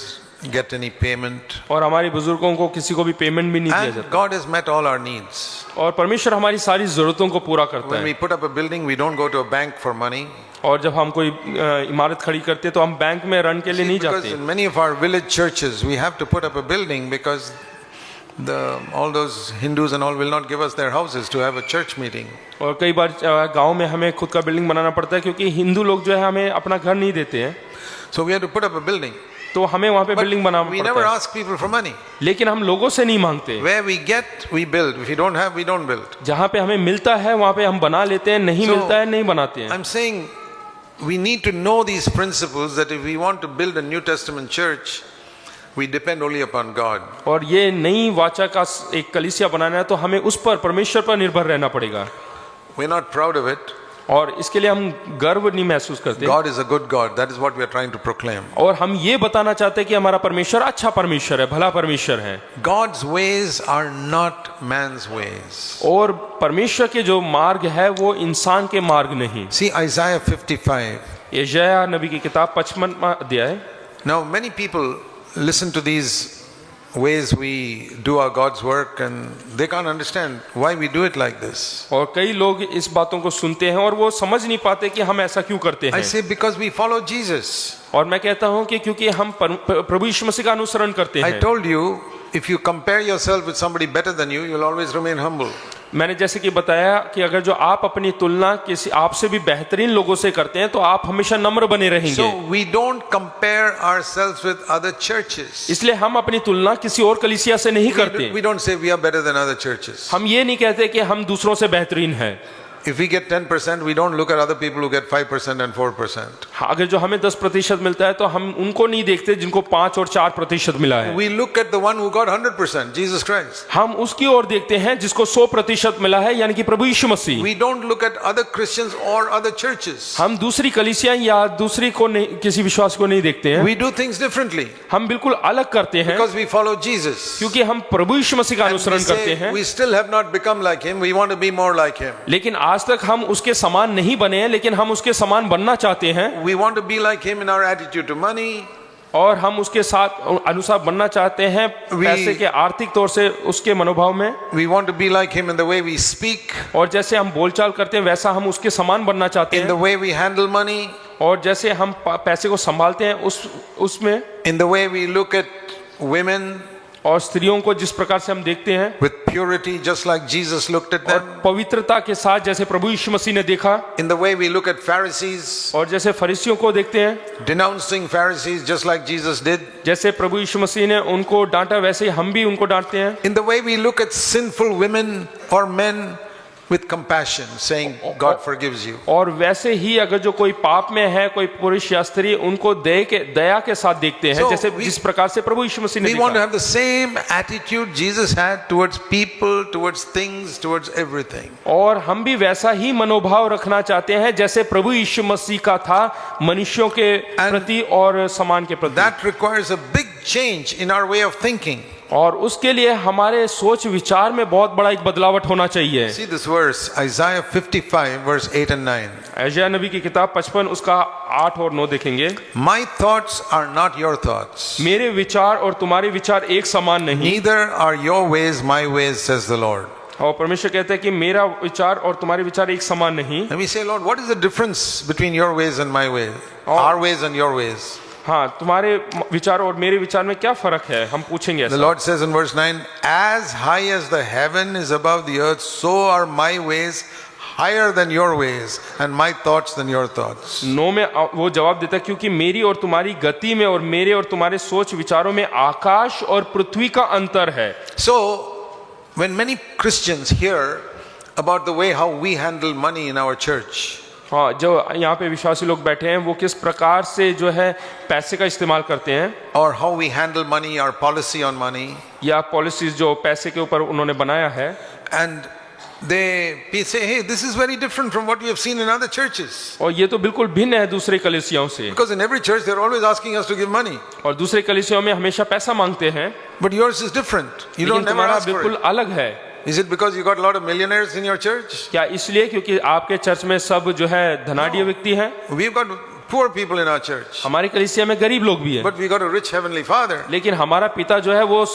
get any payment. और हमारे बुजुर्गों को किसी को भी पेमेंट भी नहीं दिया And जाता। God has met all our needs. और परमेश्वर हमारी सारी जरूरतों को पूरा करता When है। we put up a building, we don't go to a bank for money. और जब हम कोई इमारत खड़ी करते हैं तो हम बैंक में ऋण के लिए नहीं Because जाते, in many of our village churches, we have to put up a building because all those Hindus and all will not give us their houses to have a church meeting. और कई बार गांव में हमें खुद का building बनाना पड़ता है क्योंकि हिंदू लोग जो है हमें अपना घर नहीं देते हैं, So we have to put up a building. तो हमें वहाँ पे But building banana we never पड़ता है। ask people for money. लेकिन हम लोगों से नहीं मांगते, Where we get, we build. If we don't have, we don't build. जहाँ पे हमें मिलता है वहाँ पे हम बना लेते हैं, नहीं So, मिलता है नहीं बनाते हैं। I'm saying we need to know these principles that if we want to build a New Testament church, we depend only upon God. और ये नई वाचा का एक कलीसिया बनाना है तो हमें उस पर परमेश्वर पर निर्भर रहना पड़ेगा। We're not proud of it. और इसके लिए हम गर्व नहीं महसूस करते, God is a good God. That is what we are trying to proclaim. और हम ये बताना चाहते हैं कि हमारा परमेश्वर अच्छा परमेश्वर है, भला परमेश्वर है। God's ways are not man's ways. और परमेश्वर के जो मार्ग है वो इंसान के मार्ग नहीं। See Isaiah 55. यशायाह नबी की किताब 55वां अध्याय। Now many people listen to these ways we do our God's work and they can't understand why we do it like this. और कई लोग इस बातों को सुनते हैं और वो समझ नहीं पाते कि हम ऐसा क्यों करते I हैं। say because we follow Jesus. और मैं कहता हूं कि क्योंकि हम प्रभु यीशु मसीह का अनुसरण करते I हैं। told you, if you compare yourself with somebody better than you, you'll always remain humble. मैंने जैसे कि बताया कि अगर जो आप अपनी तुलना किसी आपसे भी बेहतरीन लोगों से करते हैं तो आप हमेशा नम्र बने रहेंगे। So we don't compare ourselves with other churches. इसलिए हम अपनी तुलना किसी और कलीसिया से नहीं करते। We don't say we are better than other churches. हम ये नहीं कहते कि हम दूसरों से बेहतरीन हैं। If we get 10%, we don't look at other people who get 5% and 4%. अगर जो हमें 10% मिलता है तो हम उनको नहीं देखते जिनको 5 और 4% मिला है। We look at the one who got 100%, Jesus Christ. हम उसकी ओर देखते हैं जिसको 100% मिला है, यानी कि प्रभु यीशु मसीह। We don't look at other Christians or other churches. हम दूसरी कलीसिया या दूसरी को नहीं, किसी विश्वास को नहीं देखते हैं। We do things differently हम बिल्कुल अलग करते हैं because we follow Jesus. क्योंकि हम प्रभु यीशु मसीह का And we अनुसरण करते say हैं। we still have not become like him. We want to be more like him. लेकिन आज तक हम उसके समान नहीं बने हैं, लेकिन हम उसके समान बनना चाहते हैं। We want to be like him in our attitude to money. और हम उसके साथ अनुसार बनना चाहते हैं पैसे के आर्थिक तौर से उसके मनोभाव में। We want to be like him in the way we speak, और जैसे हम बोलचाल करते हैं वैसा हम उसके समान बनना चाहते in the हैं। way we handle money, और जैसे हम पैसे को संभालते हैं उसमें, in the way we look at women और स्त्रियों को जिस प्रकार से हम देखते हैं with purity, just like Jesus looked at और them, पवित्रता के साथ जैसे प्रभु यीशु मसीह ने देखा। in the way we look at Pharisees, और जैसे फरीसियों को देखते हैं, denouncing Pharisees just like Jesus did, जैसे प्रभु यीशु मसीह ने उनको डांटा वैसे ही हम भी उनको डांटते हैं। in the way we look at sinful women or men with compassion, saying God forgives you. और वैसे ही अगर जो कोई पाप में है, कोई पुरुष या स्त्री, उनको दया के साथ देखते हैं, So जैसे जिस प्रकार से प्रभु यीशु मसीह ने We want to देखा। have the same attitude Jesus had towards people, towards things, towards everything. और हम भी वैसा ही मनोभाव रखना चाहते हैं जैसे प्रभु यीशु मसीह का था मनुष्यों के प्रति और समान के प्रति। That requires a big change in our way of thinking. और उसके लिए हमारे सोच विचार में बहुत बड़ा एक बदलावट होना चाहिए। See this verse, Isaiah 55 verse 8 and 9. यशायाह नबी की किताब 55 उसका 8 और 9 देखेंगे। My thoughts are not your thoughts, मेरे विचार और तुम्हारे विचार एक समान नहीं, neither are your ways my ways, says the Lord. और परमेश्वर कहते हैं कि मेरा विचार और तुम्हारे विचार एक समान नहीं। And we say, Lord, what is the difference between your ways and my ways? Our ways and your ways? हाँ, तुम्हारे विचार और मेरे विचार में क्या फर्क है, हम पूछेंगे The ऐसा। Lord says in verse 9, as high as the heaven is above the earth, so are my ways higher than your ways, and my thoughts than your thoughts. 9 में वो जवाब देता है, क्योंकि मेरी और तुम्हारी गति में और मेरे और तुम्हारे सोच विचारों में आकाश और पृथ्वी का अंतर है। So, when many Christians hear about the way how we handle money in our church, हाँ, जो यहाँ पे विश्वासी लोग बैठे हैं वो किस प्रकार से जो है पैसे का इस्तेमाल करते हैं, or how we handle money, our policy on money, या पॉलिसीज जो पैसे के ऊपर उन्होंने बनाया है, and they say, hey, this is very different from what we have seen in other churches. और ये तो बिल्कुल भिन्न है दूसरे कलीसियाओं से, Because in every church they're always asking us to give money. और दूसरे कलीसियाओं में हमेशा पैसा मांगते हैं, But yours is different. You लेकिन don't never तुम्हारा ask for बिल्कुल it. अलग है। Is it because you got a lot of millionaires in your church? क्या इसलिए क्योंकि आपके चर्च में सब जो है धनाढ्य व्यक्ति हैं? We've got poor people in our church. हमारी कलीसिया में गरीब लोग भी हैं, But we got a rich heavenly Father. लेकिन हमारा पिता जो है वो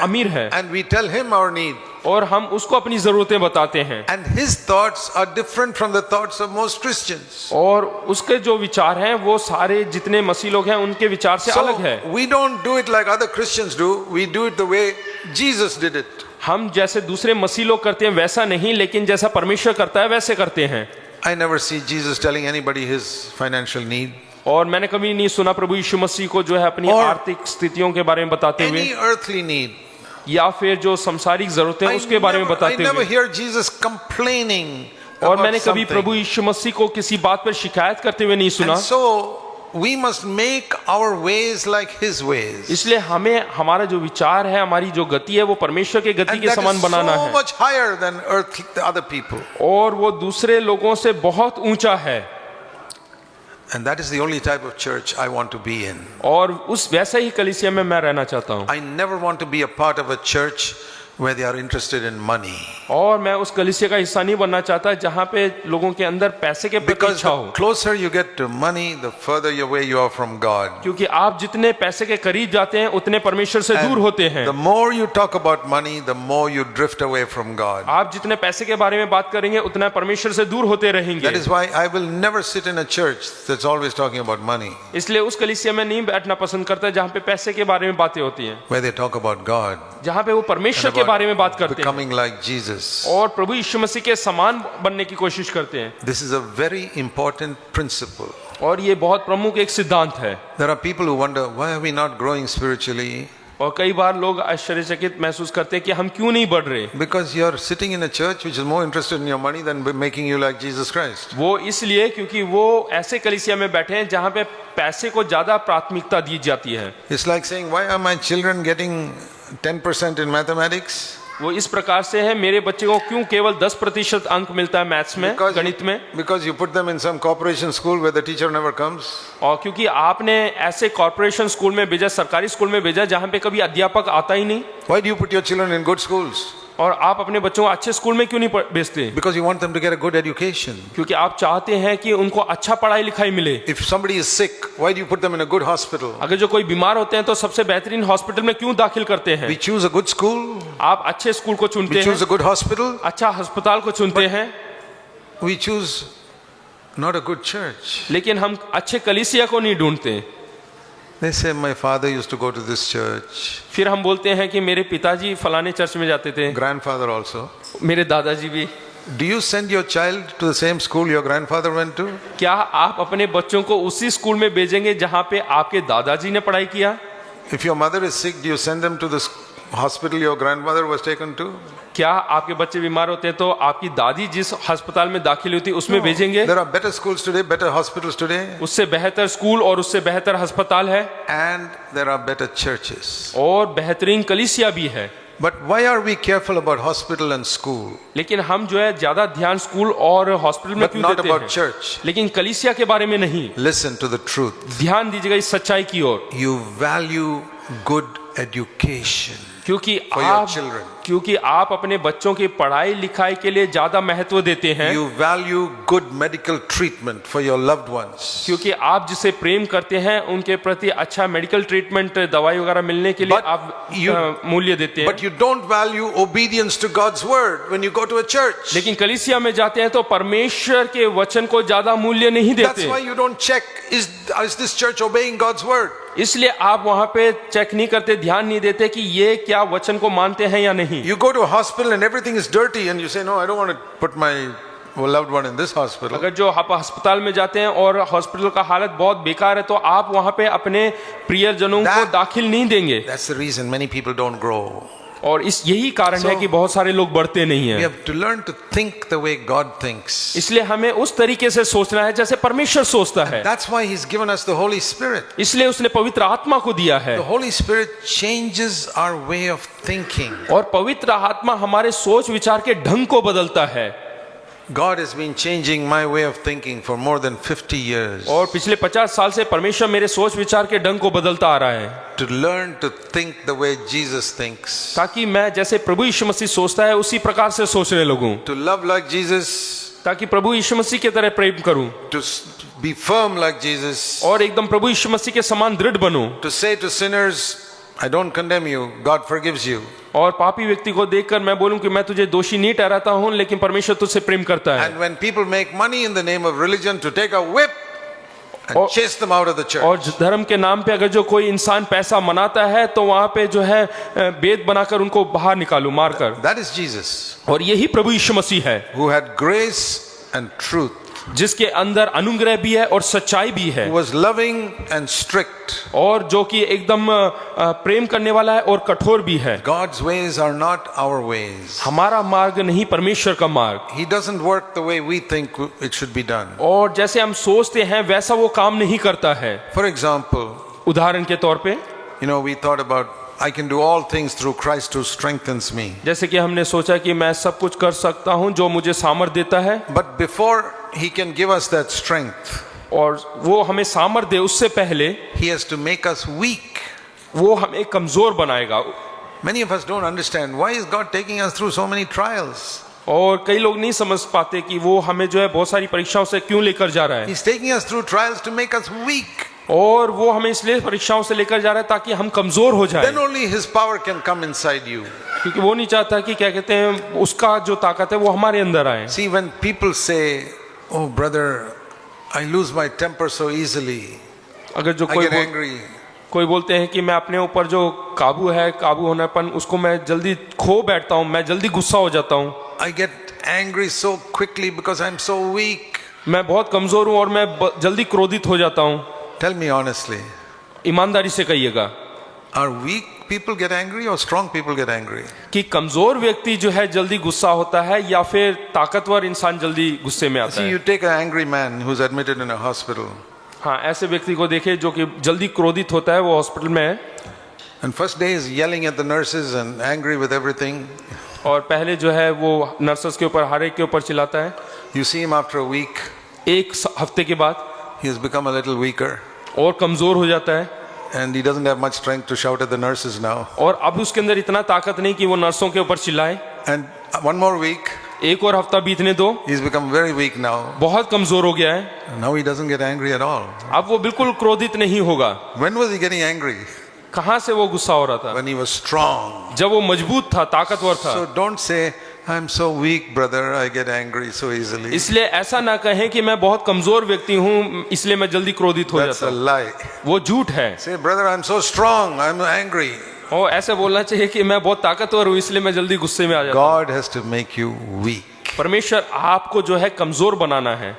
अमीर है, And we tell him our need. और हम उसको अपनी जरूरतें बताते हैं, And his thoughts are different from the thoughts of most Christians. और उसके जो विचार हैं वो सारे जितने मसीह लोग हैं उनके विचार से अलग So है। we don't do it like other Christians do. We do it the way Jesus did it. हम जैसे दूसरे मसीह लोग करते हैं वैसा नहीं, लेकिन जैसा परमेश्वर करता है वैसे करते हैं। I never see Jesus telling anybody his financial need. और मैंने कभी नहीं सुना प्रभु यीशु मसीह को जो है अपनी और आर्थिक स्थितियों के बारे में बताते हुए, Any earthly need. या फिर जो संसारिक जरूरतें हैं उसके बारे में I बताते never हुए। hear Jesus complaining और about मैंने कभी something. प्रभु यीशु मसीह को किसी बात पर शिकायत करते हुए नहीं सुना। And so we must make our ways like his ways. इसलिए हमें हमारा जो विचार है, हमारी जो गति है वो परमेश्वर की गति And के that समान is बनाना so है, much higher than the other people. और वो दूसरे लोगों से बहुत ऊंचा है। And that is the only type of church I want to be in. और उस वैसा ही कलीसिया में मैं रहना चाहता हूँ। I never want to be a part of a church where they are interested in money. और मैं उस कलीसिया का हिस्सा नहीं बनना चाहता जहाँ पे लोगों के अंदर पैसे के प्रति Because इच्छा the हो, closer you get to money, the further away you are from God. क्योंकि आप जितने पैसे के करीब जाते हैं उतने परमेश्वर से दूर होते हैं। The more you talk about money, the more you drift away from God. आप जितने पैसे के बारे में बात करेंगे उतना परमेश्वर से दूर होते रहेंगे। That is why I will never sit in a church that's always talking about money, इसलिए उस कलीसिया में नहीं बैठना पसंद करता जहाँ पे पैसे के बारे में बातें होती हैं, where they talk about God, जहाँ पे वो परमेश्वर के बारे में बात करते हैं becoming like Jesus. और प्रभु यीशु मसीह के समान बनने की कोशिश करते हैं। This is a very important principle. और ये बहुत प्रमुख एक सिद्धांत है। There are people who wonder, why are we not growing spiritually? और कई बार लोग आश्चर्यचकित महसूस करते हैं कि हम क्यों नहीं बढ़ रहे। Because you are sitting in a church which is more interested in your money than making you like Jesus Christ. वो इसलिए क्योंकि वो ऐसे कलीसिया में बैठे हैं जहाँ पे पैसे को ज्यादा प्राथमिकता दी जाती है। It's like saying, why are my children getting 10% in mathematics? वो इस प्रकार से है, मेरे बच्चे को क्यों केवल 10% अंक मिलता है मैथ्स में, गणित में? Because you put them in some corporation school where the teacher never comes. और क्योंकि आपने ऐसे कॉर्पोरेशन स्कूल में भेजा, सरकारी स्कूल में भेजा जहाँ पे कभी अध्यापक आता ही नहीं। Why do you put your children in good schools? और आप अपने बच्चों को अच्छे स्कूल में क्यों नहीं भेजते? Because you want them to get a good education. क्योंकि आप चाहते हैं कि उनको अच्छा पढ़ाई लिखाई मिले। If somebody is sick, why do you put them in a good hospital? अगर जो कोई बीमार होते हैं तो सबसे बेहतरीन हॉस्पिटल में क्यों दाखिल करते हैं? We choose a good school. आप अच्छे स्कूल को चुनते We choose हैं, a good hospital. अच्छा अस्पताल को चुनते हैं, We choose not a good church. लेकिन हम अच्छे कलीसिया को नहीं ढूंढते। They say, my father used to go to this church. फिर हम बोलते हैं कि मेरे पिताजी फलाने चर्च में जाते थे, Grandfather also. मेरे दादाजी भी। Do you send your child to the same school your grandfather went to? क्या आप अपने बच्चों को उसी स्कूल में भेजेंगे जहाँ पे आपके दादाजी ने पढ़ाई किया? If your mother is sick, do you send them to the hospital your grandmother was taken to? क्या आपके बच्चे बीमार होते हैं तो आपकी दादी जिस अस्पताल में दाखिल होती है उसमें भेजेंगे? There are better schools today, better hospitals today, उससे बेहतर स्कूल और उससे बेहतर अस्पताल है, and there are better churches. और बेहतरीन कलीसिया भी है। But why are we careful about hospital and school, लेकिन हम जो है ज्यादा ध्यान स्कूल और हॉस्पिटल में but क्यों not देते about हैं? church? लेकिन कलीसिया के बारे में नहीं। Listen to the truth. ध्यान दीजिएगा इस सच्चाई की ओर। You value good education. क्योंकि for your आप children. अपने बच्चों की पढ़ाई लिखाई के लिए ज्यादा महत्व देते हैं, You value good medical treatment for your loved ones. क्योंकि आप जिसे प्रेम करते हैं उनके प्रति अच्छा मेडिकल ट्रीटमेंट, दवाई वगैरह मिलने के लिए But आप you- मूल्य देते हैं। But you don't value obedience to God's word when you go to a church. लेकिन कलीसिया में जाते हैं तो परमेश्वर के वचन को ज्यादा मूल्य नहीं That's देते, why you don't check, is this church obeying God's word? इसलिए आप वहां पे चेक नहीं करते, ध्यान नहीं देते कि ये क्या वचन को मानते हैं या नहीं। You go to a hospital and everything is dirty and you say, no, I don't want to put my loved one in this hospital. अगर जो आप अस्पताल में जाते हैं और हॉस्पिटल का हालत बहुत बेकार है तो आप वहां पे अपने प्रियजनों को दाखिल नहीं देंगे, That's the reason many people don't grow. और इस यही कारण है कि बहुत सारे लोग बढ़ते नहीं We हैं। have to learn to think the way God thinks. इसलिए हमें उस तरीके से सोचना है जैसे परमेश्वर सोचता है। That's why He's given us the Holy Spirit. इसलिए उसने पवित्र आत्मा को दिया है, The Holy Spirit changes our way of thinking. और पवित्र आत्मा हमारे सोच विचार के ढंग को बदलता है। God has been changing my way of thinking for more than 50 years. और पिछले 50 साल से परमेश्वर मेरे सोच विचार के ढंग को बदलता आ रहा है, To learn to think the way Jesus thinks. ताकि मैं जैसे प्रभु यीशु मसीह सोचता है उसी प्रकार से सोचने लगूं, To love like Jesus. ताकि प्रभु यीशु मसीह की तरह प्रेम करूं To be firm like Jesus. और एकदम प्रभु यीशु मसीह के समान दृढ़ बनूं, To say to sinners, I don't condemn you, God forgives you. और पापी व्यक्ति को देखकर मैं बोलूं कि मैं तुझे दोषी नहीं ठहराता हूं, लेकिन परमेश्वर तुझसे प्रेम करता है। And when people make money in the name of religion, to take a whip and chase them out of the church. और धर्म के नाम पे अगर जो कोई इंसान पैसा मनाता है तो वहां पे जो है बेद बनाकर उनको बाहर निकालूं मारकर, That is Jesus, और यही प्रभु यीशु मसीह है who had grace and truth, जिसके अंदर अनुग्रह भी है और सच्चाई भी है, who was loving and strict. और जो कि एकदम प्रेम करने वाला है और कठोर भी है। God's ways are not our ways. हमारा मार्ग नहीं परमेश्वर का मार्ग, He doesn't work the way we think it should be done. और जैसे हम सोचते हैं वैसा वो काम नहीं करता है। For example, उदाहरण के तौर पे we thought about, I can do all things through Christ who strengthens me. जैसे कि हमने सोचा कि मैं सब कुछ कर सकता हूं जो मुझे सामर्थ देता है, But before He can give us that strength, और वो हमें सामर्थ दे उससे पहले He has to make us weak. वो हमें कमजोर बनाएगा। Many of us don't understand, why is God taking us through so many trials? और कई लोग नहीं समझ पाते कि वो हमें जो है बहुत सारी परीक्षाओं से क्यों लेकर जा रहा है, He's taking us through trials to make us weak. और वो हमें इसलिए परीक्षाओं से लेकर जा रहा है ताकि हम कमजोर हो जाएं, Then only His power can come inside you. क्योंकि वो नहीं चाहता कि क्या कहते हैं उसका जो ताकत है वो हमारे अंदर आए। See, when people say, oh brother, I lose my temper so easily, अगर जो I get angry. कोई बोलते हैं कि मैं अपने ऊपर जो काबू है, काबू होनापन, उसको मैं जल्दी खो बैठता हूँ, मैं जल्दी गुस्सा हो जाता हूँ, I get angry so quickly because I'm so weak. मैं बहुत कमजोर हूँ और मैं जल्दी क्रोधित हो जाता हूँ। Tell me honestly, ईमानदारी से कहिएगा, are weak people get angry or strong people get angry? कि कमजोर व्यक्ति जो है जल्दी गुस्सा होता है या फिर ताकतवर इंसान जल्दी गुस्से में आता See, है? you take an angry man who's admitted in a hospital, हाँ, ऐसे व्यक्ति को देखे जो कि जल्दी क्रोधित होता है, वो हॉस्पिटल में है and first day is yelling at the nurses and angry with everything. और पहले जो है वो नर्सेस के ऊपर, हर एक के ऊपर चिल्लाता है। You see him after a week, एक हफ्ते के बाद he has become a little weaker और कमजोर हो जाता है, and he doesn't have much strength to shout at the nurses now. और अब उसके अंदर इतना ताकत नहीं कि वो नर्सों के ऊपर चिल्लाए। And one more week, एक और हफ्ता बीतने दो, he's become very weak now. बहुत कमजोर हो गया है, Now he doesn't get angry at all. अब वो बिल्कुल क्रोधित नहीं होगा। When was he getting angry? कहाँ से वो गुस्सा हो रहा था? When he was strong. जब वो मजबूत था, ताकतवर था। So don't say, I'm so weak, brother, I get angry so easily. इसलिए ऐसा ना कहें कि मैं बहुत कमजोर व्यक्ति हूँ इसलिए मैं जल्दी क्रोधित हो That's जाता a हूँ, lie. वो झूठ है। Say, brother, I'm so strong, I'm angry. और ऐसे बोलना चाहिए कि मैं बहुत ताकतवर हूँ इसलिए मैं जल्दी गुस्से में आ जाता हूँ। God has to make you weak. परमेश्वर आपको जो है कमजोर बनाना है,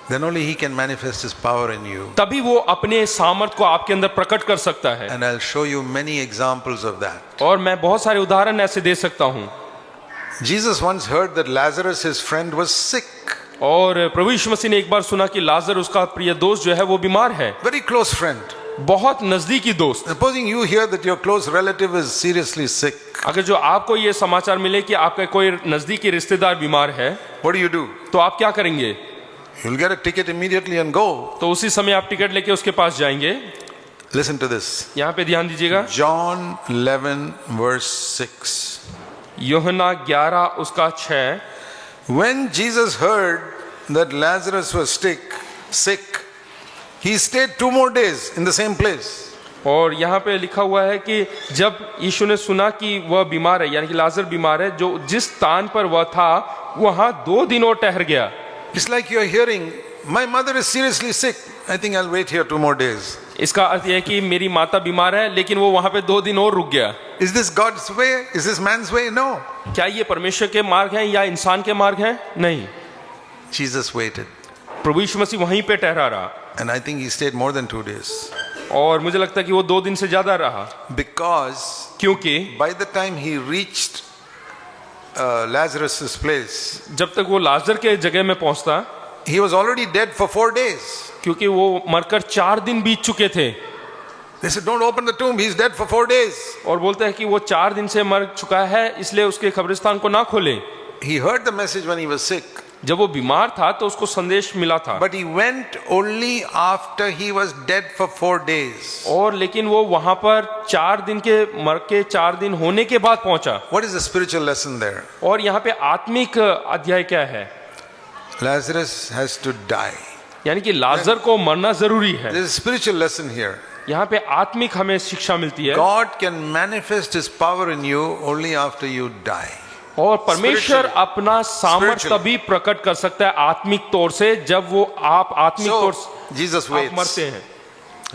Then only He can manifest His power in you. तभी वो अपने सामर्थ को आपके अंदर प्रकट कर सकता है। And I'll show you many examples of that. और मैं बहुत सारे उदाहरण ऐसे दे सकता हूँ। Jesus once heard that Lazarus, his friend, was sick. और प्रभु यीशु मसीह ने एक बार सुना कि लाजर उसका प्रिय दोस्त जो है वो बीमार है, Very close friend. बहुत नजदीकी दोस्त। Supposing you hear that your close relative is seriously sick, अगर जो आपको ये समाचार मिले कि आपका कोई नजदीकी रिश्तेदार बीमार है, what do? तो आप क्या करेंगे? You'll get a ticket immediately and go. तो उसी समय आप टिकट लेके उसके पास जाएंगे। Listen to this. यहाँ पे ध्यान दीजिएगा, John 11 verse 6. यूहन्ना 11 उसका 6। When Jesus heard that Lazarus was sick, he stayed 2 more days in the same place. और यहाँ पे लिखा हुआ है कि जब यीशु ने सुना कि वह बीमार है, यानी कि लाजर बीमार है, जो जिस स्थान पर वह था वहाँ 2 दिन और ठहर गया। It's like you're hearing, my mother is seriously sick. I think I'll wait here 2 more days. इसका अर्थ यह है कि मेरी माता बीमार है, लेकिन वो वहाँ पे 2 दिन और रुक गया। Is this God's way? Is this man's way? No. क्या ये परमेश्वर के मार्ग हैं या इंसान के मार्ग हैं? नहीं। Jesus waited. प्रभु यीशु मसीह वहीं पे ठहरा रहा, And I think he stayed more than 2 days. और मुझे लगता है कि वो 2 दिन से ज्यादा रहा, Because क्योंकि by the time he reached Lazarus' place, जब तक वो लाजर के जगह में पहुंचता, he was already dead for 4 days. क्योंकि वो मरकर 4 दिन बीत चुके थे। They said, don't open the tomb, he's dead for 4 days. और बोलते हैं कि वो 4 दिन से मर चुका है, इसलिए उसके कब्रिस्तान को ना खोले। He heard the message when he was sick, जब वो बीमार था तो उसको संदेश मिला था, but he went only after he was dead for 4 days. और लेकिन वो वहां पर 4 दिन के मर के 4 दिन होने के बाद पहुंचा। What is the spiritual lesson there? और यहाँ पे आत्मिक अध्याय क्या है? Lazarus has to die. यानी कि लाजर को मरना जरूरी है। There is a spiritual lesson here. यहाँ पे आत्मिक हमें शिक्षा मिलती है। God can manifest his power in you only after you die. और परमेश्वर अपना सामर्थ Spiritually. तभी प्रकट कर सकता है आत्मिक तौर से जब वो आप आत्मिक तौर So से Jesus आप waits. मरते हैं।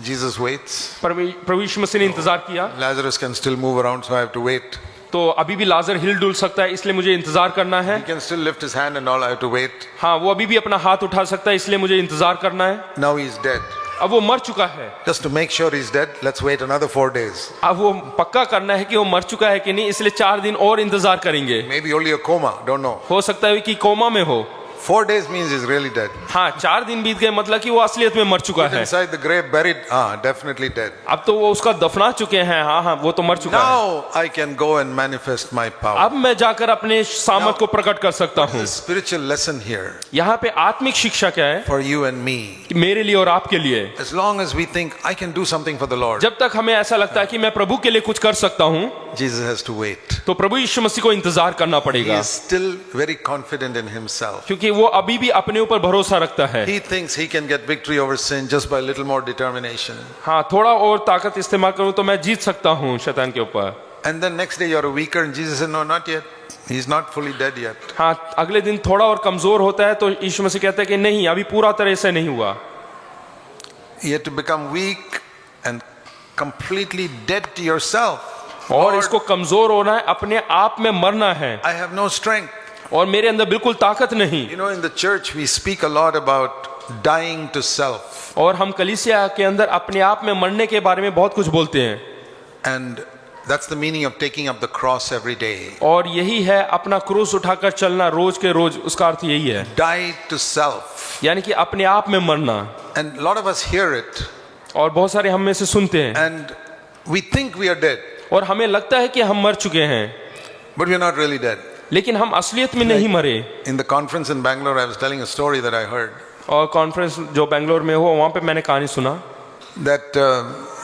Jesus waits. प्रभु यीशु मसीह ने इंतजार किया, Lazarus can still move around, so I have to wait. तो अभी भी लाजर हिल डुल सकता है, इसलिए मुझे इंतजार करना है। He can still lift his hand and all, I have to wait. हाँ, वो अभी भी अपना हाथ उठा सकता है, इसलिए मुझे इंतजार करना है। Now he's dead. अब वो मर चुका है, Just to make sure he's dead, let's wait another 4 days. अब वो पक्का करना है कि वो मर चुका है कि नहीं, इसलिए 4 दिन और इंतजार करेंगे। Maybe only a coma, don't know. हो सकता है कि कोमा में हो। 4 days means he's really dead. हाँ, 4 दिन बीत गए, मतलब कि वो असलियत में मर चुका है। Inside the grave, buried, definitely dead. अब तो वो उसका दफना चुके हैं, हाँ, वो तो मर चुका है। Now I can go and manifest my power. अब मैं जाकर अपने सामर्थ को प्रकट कर सकता हूँ। The spiritual lesson here यहाँ पे आत्मिक शिक्षा क्या है? for you and me. कि मेरे लिए और आपके लिए, As long as we think I can do something for the Lord, जब तक हमें ऐसा लगता है कि मैं प्रभु के लिए कुछ कर सकता हूँ, Jesus has to wait. तो प्रभु यीशु मसीह को इंतजार करना He पड़ेगा, is still very confident in himself. क्योंकि वो अभी भी अपने ऊपर भरोसा रखता है। He thinks he can get victory over sin just by a little more determination. हाँ, थोड़ा और ताकत इस्तेमाल करूँ तो मैं जीत सकता हूँ शैतान के ऊपर। And then next day you're weaker and Jesus said, no, not yet. He's not fully dead yet. हाँ, अगले दिन थोड़ा और कमजोर होता है तो यीशु मसीह कहता है कि नहीं, अभी पूरा तरह से नहीं हुआ। You have to become weak and completely dead to yourself. और Lord, इसको कमजोर होना है, अपने आप में मरना है, I have no strength. और मेरे अंदर बिल्कुल ताकत नहीं। You know, in the church we speak a lot about dying to self. और हम कलीसिया के अंदर अपने आप में मरने के बारे में बहुत कुछ बोलते हैं, And that's the meaning of taking up the cross every day. और यही है अपना क्रूस उठाकर चलना रोज के रोज, उसका अर्थ यही है, Die to self. यानी कि अपने आप में मरना। And a lot of us hear it और बहुत सारे हम में से सुनते हैं and we think we are dead, और हमें लगता है कि हम मर चुके हैं, but we are not really dead. लेकिन हम असलियत में नहीं मरे। In the conference in Bangalore, I was telling a story that I heard और कॉन्फ्रेंस जो बेंगलोर में हुआ, वहां पे मैंने कहानी सुना that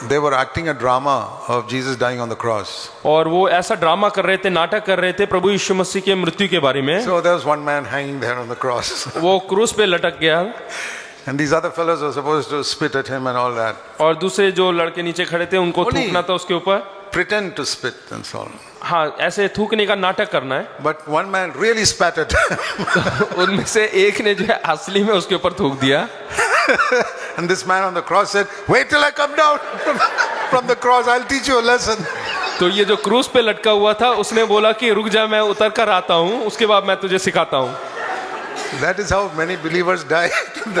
they were acting a drama of Jesus dying on the cross. और वो ऐसा ड्रामा कर रहे थे, नाटक कर रहे थे प्रभु यीशु मसीह के मृत्यु के बारे में। So there was one man hanging there on the cross. वो क्रूस पे लटक गया And these other fellows were supposed to spit at him and all that. और दूसरे जो लड़के नीचे खड़े थे उनको Only- थूकना था उसके ऊपर। Pretend to spit and so on. हाँ, ऐसे थूकने का नाटक करना है। But one man really spat at him. उनमें से एक ने जो है असली में उसके ऊपर थूक दिया। And this man on the cross said, wait till I come down from the cross, I'll teach you a lesson. तो ये जो क्रूस पे लटका हुआ था उसने बोला कि रुक जा, मैं उतर कर आता हूँ, उसके बाद मैं तुझे सिखाता हूँ। That is how many believers die.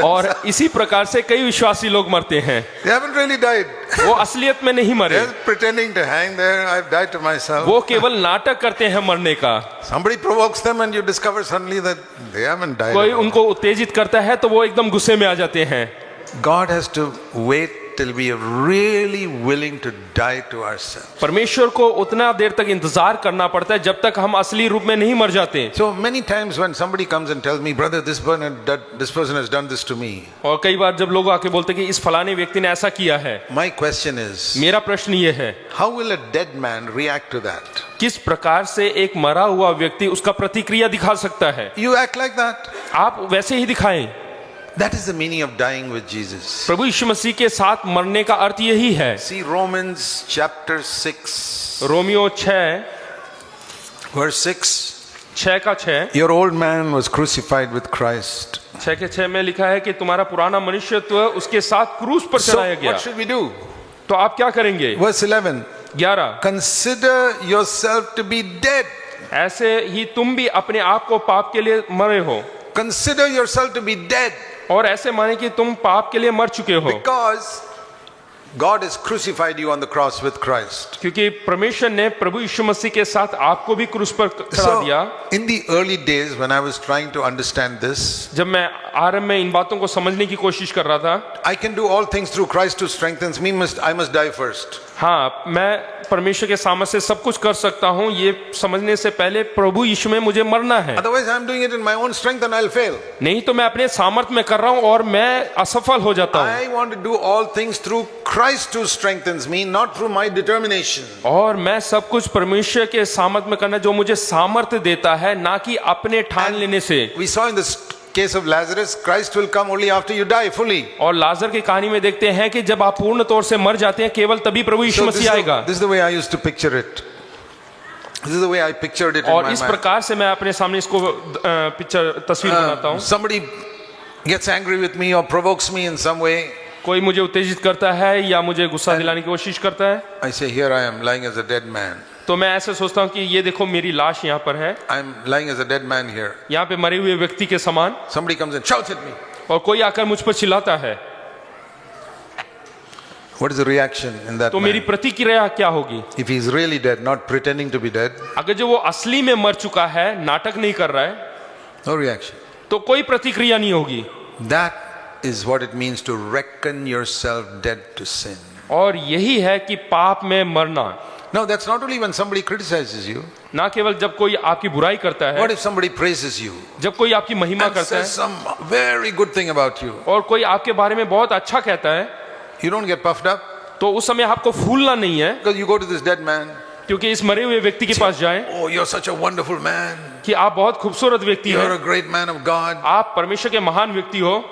और इसी प्रकार से कई विश्वासी लोग मरते हैं, They haven't really died. वो असलियत में नहीं मरे, They're pretending to hang there. I've died to myself. वो केवल नाटक करते हैं मरने का। Somebody provokes them and you discover suddenly that they haven't died. कोई at all. उनको उत्तेजित करता है तो वो एकदम गुस्से में आ जाते हैं। God has to wait till we are really willing to die to ourselves. परमेश्वर को उतना देर तक इंतजार करना पड़ता है जब तक हम असली रूप में नहीं मर जाते। So many times when somebody comes and tells me, brother, this person has done this to me. और कई बार जब लोग आके बोलते कि इस फलाने व्यक्ति ने ऐसा किया है, My question is, मेरा प्रश्न ये है, how will a dead man react to that? किस प्रकार से एक मरा हुआ व्यक्ति उसका प्रतिक्रिया दिखा सकता है? You act like that. आप वैसे ही दिखाएं। That is the meaning of dying with Jesus. प्रभु यीशु मसीह के साथ मरने का अर्थ यही है। See Romans chapter 6, Romeo 6 verse 6. 6 का 6 Your old man was crucified with Christ. 6 के 6 में लिखा है कि तुम्हारा पुराना मनुष्यत्व उसके साथ क्रूस पर So चढ़ाया गया। what should we do? तो आप क्या करेंगे? Verse 11. 11 Consider yourself to be dead. ऐसे ही तुम भी अपने आप को पाप के लिए मरे हो, Consider yourself to be dead और ऐसे माने कि तुम पाप के लिए मर चुके हो, because God has crucified you on the cross with Christ. क्योंकि परमेश्वर ने प्रभु यीशु मसीह के साथ आपको भी क्रूस पर चढ़ा दिया। So, in the early days when I was trying to understand this, जब मैं आरंभ में इन बातों को समझने की कोशिश कर रहा था, I can do all things through Christ who strengthens me. I must die first. हाँ, मैं परमेश्वर के सामर्थ्य से सब कुछ कर सकता हूँ, ये समझने से पहले प्रभु यीशु में मुझे मरना है। Otherwise, I'm doing it in my own strength and I'll fail. नहीं तो मैं अपने सामर्थ्य में कर रहा हूँ और मैं असफल हो जाता हूँ। I want to do all things through Christ who strengthens me, not through my determination. और मैं सब कुछ परमेश्वर के सामर्थ्य में करना जो मुझे सामर्थ्य देता है, ना कि अपने ठान लेने से। We saw in the case of Lazarus, Christ will come only after you die fully. और लाजर की कहानी में देखते हैं कि जब आप पूर्ण तौर से मर जाते हैं, केवल तभी प्रभु यीशु मसीह आएगा। This is the way I used to picture it. This is the way I pictured it in और my इस mind. प्रकार से मैं अपने सामने इसको तस्वीर बनाता हूँ। Somebody gets angry with me or provokes me in some way. कोई मुझे उत्तेजित करता है या मुझे गुस्सा दिलाने की कोशिश करता है, I say, here I am lying as a dead man. तो मैं ऐसे सोचता हूँ कि ये देखो मेरी लाश यहाँ पर है, I'm lying as a dead man here. यहाँ पे मरे हुए व्यक्ति के समान, Somebody comes and shouts at me. और कोई आकर मुझ पर चिल्लाता है, What is the reaction in that तो मेरी man? प्रतिक्रिया क्या होगी? If he's really dead, not pretending to be dead, अगर जो वो असली में मर चुका है, नाटक नहीं कर रहा है, no reaction. तो कोई प्रतिक्रिया नहीं होगी। That is what it means to reckon yourself dead to sin. और यही है कि पाप में मरना। Now, that's not only when somebody criticizes you. ना केवल जब कोई आपकी बुराई करता है, What if somebody praises you जब कोई आपकी महिमा and करता says है some very good thing about you? और कोई आपके बारे में बहुत अच्छा कहता है, You don't get puffed up तो उस समय आपको फूलना नहीं है, because you go to this dead man. क्योंकि इस मरे हुए व्यक्ति के पास जाएं Oh, you're such a wonderful man. कि आप बहुत खूबसूरत व्यक्ति You're हैं, a great man of God. आप परमेश्वर के महान व्यक्ति हो,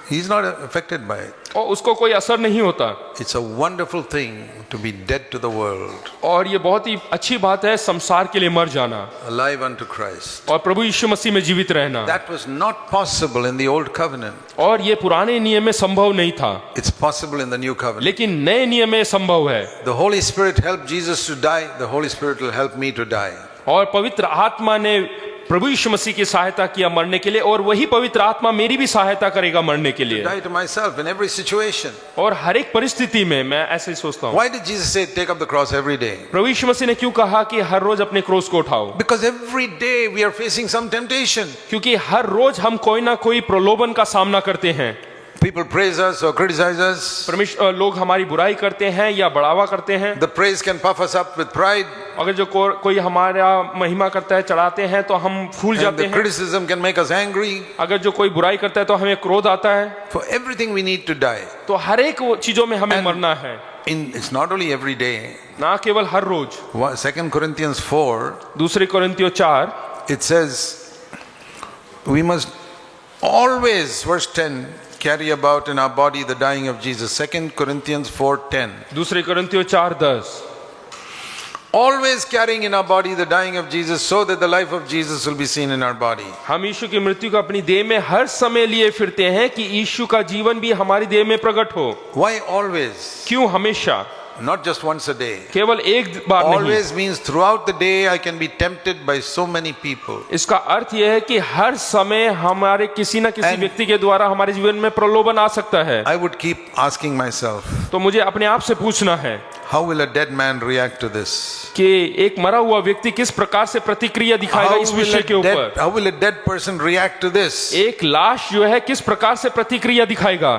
He's not affected by it. और उसको कोई असर नहीं होता। It's a wonderful thing to be dead to the world, और ये बहुत ही अच्छी बात है संसार के लिए मर जाना alive unto Christ. और प्रभु यीशु मसीह में जीवित रहना। That was not possible in the old covenant. और ये पुराने नियम में संभव नहीं था, It's possible in the new covenant. लेकिन नए नियम में संभव है। The Holy Spirit helped Jesus to die. The Holy Spirit will help me to die. और पवित्र आत्मा ने प्रभु यीशु मसीह की सहायता किया मरने के लिए, और वही पवित्र आत्मा मेरी भी सहायता करेगा मरने के लिए। Die to myself in every situation. और हर एक परिस्थिति में मैं ऐसे ही सोचता हूँ। Why did Jesus say, take up the cross every day? प्रभु यीशु मसीह ने क्यों कहा कि हर रोज अपने क्रूस को उठाओ? Because every day we are facing some temptation. क्योंकि हर रोज हम कोई ना कोई प्रलोभन का सामना करते हैं। People praise us or criticize us. परमेश्वर लोग हमारी बुराई करते हैं या बढ़ावा करते हैं। The praise can puff us up with pride, अगर जो कोई हमारा महिमा करता है, चढ़ाते हैं, तो हम फूल and जाते the हैं। criticism can make us angry. अगर जो कोई बुराई करता है तो हमें क्रोध आता है। For everything we need to die. तो हर एक चीजों में हमें मरना है, It's not only every day. ना केवल हर रोज। 2 Corinthians 4, दूसरे कोरिन्थियों 4 it says, we must always, verse 10, carry about in our body the dying of Jesus. 2 Corinthians 4:10. दूसरे कोरिन्थियों 4:10 Always carrying in our body the dying of Jesus, so that the life of Jesus will be seen in our body. हम यीशु की मृत्यु को अपनी देह में हर समय लिए फिरते हैं कि यीशु का जीवन भी हमारी देह में प्रकट हो। Why always? क्यों हमेशा? Not just once a day. केवल एक बार नहीं। Always means throughout the day I can be tempted by so many people. इसका अर्थ यह है कि हर समय हमारे किसी न किसी व्यक्ति के द्वारा हमारे जीवन में प्रलोभन आ सकता है। I would keep asking myself, तो मुझे अपने आप से पूछना है how will a dead man react to this? कि एक मरा हुआ व्यक्ति किस प्रकार से प्रतिक्रिया दिखाएगा इस विषय के ऊपर? How will a dead person react to this? एक लाश जो है किस प्रकार से प्रतिक्रिया दिखाएगा?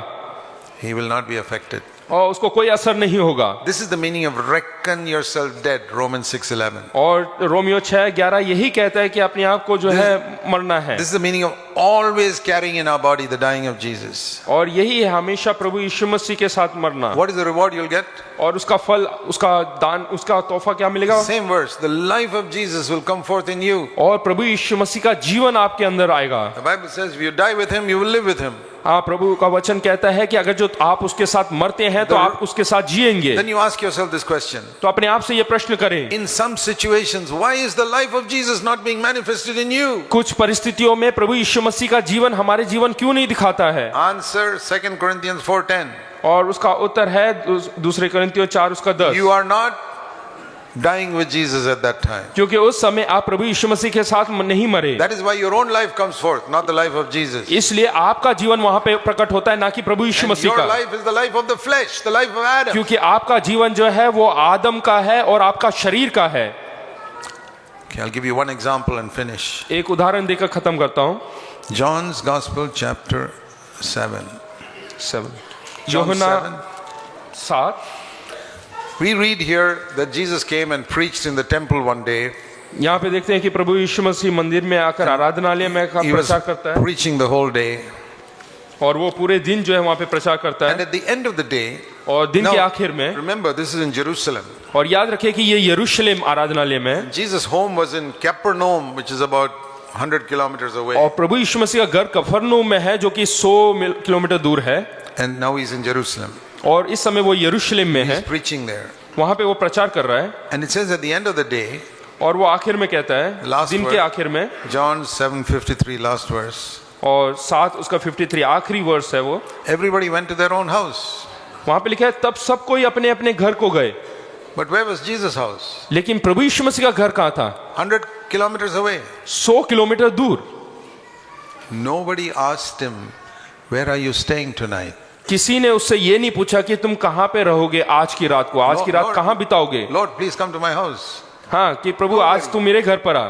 he will not be affected. और उसको कोई असर नहीं होगा। This is the meaning of reckon yourself dead, Romans 6:11. और रोमियो 6:11 यही कहता है कि अपने आप को जो है मरना है। This is the meaning of always carrying in our body the dying of Jesus. और यही है हमेशा प्रभु यीशु मसीह के साथ मरना। What is the reward you'll get? और उसका फल, उसका दान, उसका तोहफा क्या मिलेगा? Same verse. The life of Jesus will come forth in you. और प्रभु यीशु मसीह का जीवन आपके अंदर आएगा। The Bible says if you die with him, you will live with him. हाँ, प्रभु का वचन कहता है कि अगर जो आप उसके साथ मरते हैं तो आप उसके साथ जिएंगे। Then you ask yourself this question. तो अपने आप से ये प्रश्न करें, In some situations, why is the life of Jesus not being manifested in you? कुछ परिस्थितियों में प्रभु यीशु मसीह का जीवन हमारे जीवन क्यों नहीं दिखाता है? Answer 2 Corinthians 4:10. और उसका उत्तर है दूसरे कोरिन्थियों 4:10। You are not dying with Jesus at that time. क्योंकि उस समय आप प्रभु यीशु मसीह के साथ नहीं मरे। That is why your own life comes forth, not the life of Jesus. इसलिए आपका जीवन वहां पे प्रकट होता है, ना कि प्रभु यीशु And मसीह your का। life is the life of the flesh, the life of Adam. क्योंकि आपका जीवन जो है वो आदम का है और आपका शरीर का है। Okay, I'll give you one example and finish. एक उदाहरण देकर खत्म करता हूँ। John's Gospel, chapter 7. 7 John यूहन्ना 7. 7। We read here that Jesus came and preached in the temple one day. यहाँ पे देखते हैं कि प्रभु यीशु मसीह मंदिर में आकर आराधनालय में He was प्रचार करता है preaching the whole day. और वो पूरे दिन जो है वहाँ पे प्रचार करता And है। at the end of the day, और दिन now, के आखिर में, remember this is in Jerusalem. और याद रखिए कि ये यरूशलेम आराधनालय में है Jesus' home was in Capernaum, which is about 100 kilometers away. और प्रभु यीशु मसीह का घर कफरनहूम में है जो कि 100 किलोमीटर दूर है। And now he's in Jerusalem. और इस समय वो यरूशलेम में है, He's preaching there. वहाँ पे वो प्रचार कर रहा है। And it says at the end of the day, और वो आखिर में कहता है, Last दिन word. के आखिर में, John 7:53, last verse. और 7 उसका 53 आखिरी वर्स है वो। Everybody went to their own house. वहाँ पे लिखा है तब सब कोई अपने अपने घर को गए। But where was Jesus' house? लेकिन प्रभु यीशु मसीह का घर कहाँ था? 100 kilometers away. 100 किलोमीटर दूर। Nobody asked him, where are you staying tonight? किसी ने उससे ये नहीं पूछा कि तुम कहाँ पे रहोगे आज की रात को, आज की रात कहाँ बिताओगे? Lord, please come to my house. हाँ, कि प्रभु आज तू मेरे घर पर आ।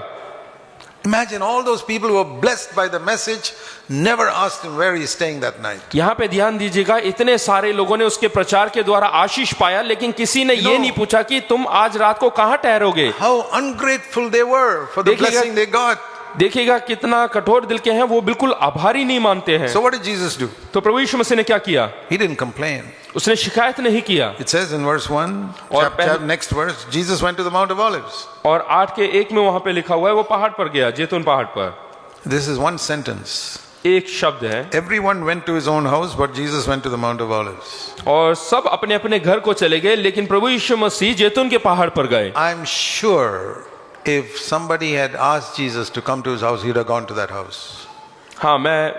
Imagine all those people who were blessed by the message never asked him where he's staying that night. यहाँ पे ध्यान दीजिएगा, इतने सारे लोगों ने उसके प्रचार के द्वारा आशीष पाया, लेकिन किसी ने ये नहीं पूछा कि तुम आज रात को कहाँ ठहरोगे। How ungrateful they were for the देखिएगा- blessing they got. देखिएगा कितना कठोर दिल के हैं, वो बिल्कुल आभारी नहीं मानते हैं। So what did Jesus do? तो प्रभु यीशु मसीह ने क्या किया? He didn't complain. उसने शिकायत नहीं किया। It says in verse 1, और next verse, Jesus went to the Mount of Olives. और 8:1 में वहां पे लिखा हुआ है वो पहाड़ पर गया, जैतून पहाड़ पर। This is one sentence. एक शब्द है। Everyone went to his own house, but Jesus went to the Mount of Olives. और सब अपने अपने घर को चले गए, लेकिन प्रभु यीशु मसीह जैतून के पहाड़ पर गए। I'm sure if somebody had asked Jesus to come to his house, he'd have gone to that house. हाँ, मैं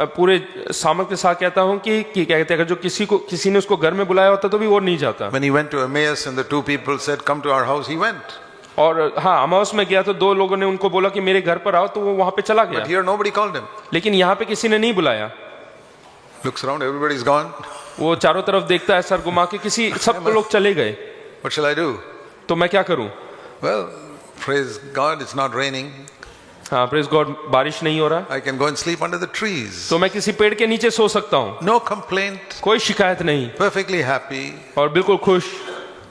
पूरे सामर्थ के साथ कहता हूँ कि कहते हैं अगर जो किसी ने उसको घर में बुलाया होता तो भी वो नहीं जाता। When he went to Emmaus and the two people said, come to our house, he went. और हाँ, अमाउस में गया तो 2 लोगों ने उनको बोला कि मेरे घर पर आओ, तो वो वहां पे चला But गया। here nobody called him. लेकिन यहाँ पे किसी ने नहीं बुलाया। Looks around, everybody's gone. वो चारों तरफ देखता है, सर घुमा के, सब लोग चले गए। What shall I do? तो मैं क्या करूं? Well, praise God, it's not raining. हाँ, प्रेज गॉड, बारिश नहीं हो रहा, I can go and sleep under the trees. तो मैं किसी पेड़ के नीचे सो सकता हूँ। No complaint. कोई शिकायत नहीं, Perfectly happy. और बिल्कुल खुश।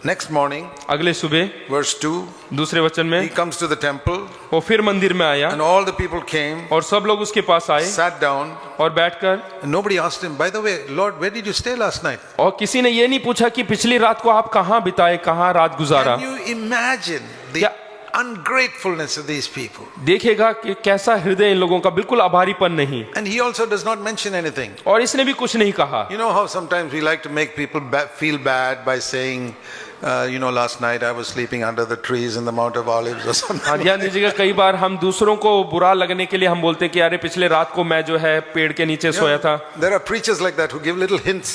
Next morning, अगले सुबह verse 2, दूसरे वचन he में comes to the temple वो फिर मंदिर में आया and all the people came, और सब लोग उसके पास आए sat down, और बैठकर, and nobody asked him, by the way, Lord, where did you stay last night? और किसी ने ये नहीं पूछा कि पिछली रात को आप कहाँ बिताए, कहाँ रात गुजारा। Can you imagine the Yeah. ungratefulness of these people? देखेगा कि कैसा हृदय इन लोगों का, बिल्कुल आभारीपन नहीं। And he also does not mention anything. और इसने भी कुछ नहीं कहा। You know how sometimes we like to make people feel bad by saying, last night I was sleeping under the trees in the Mount of Olives or something. हाँ, ध्यान दीजिएगा, कई बार हम दूसरों को बुरा लगने के लिए हम बोलते हैं कि अरे पिछले रात को मैं जो है पेड़ के नीचे सोया था। There are preachers like that who give little hints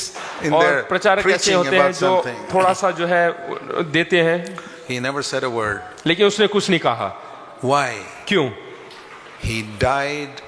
in और their प्रचारक ऐसे preaching होते हैं about जो something. थोड़ा सा जो है देते हैं, He never said a word. लेकिन उसने कुछ नहीं कहा। Why? क्यों? He died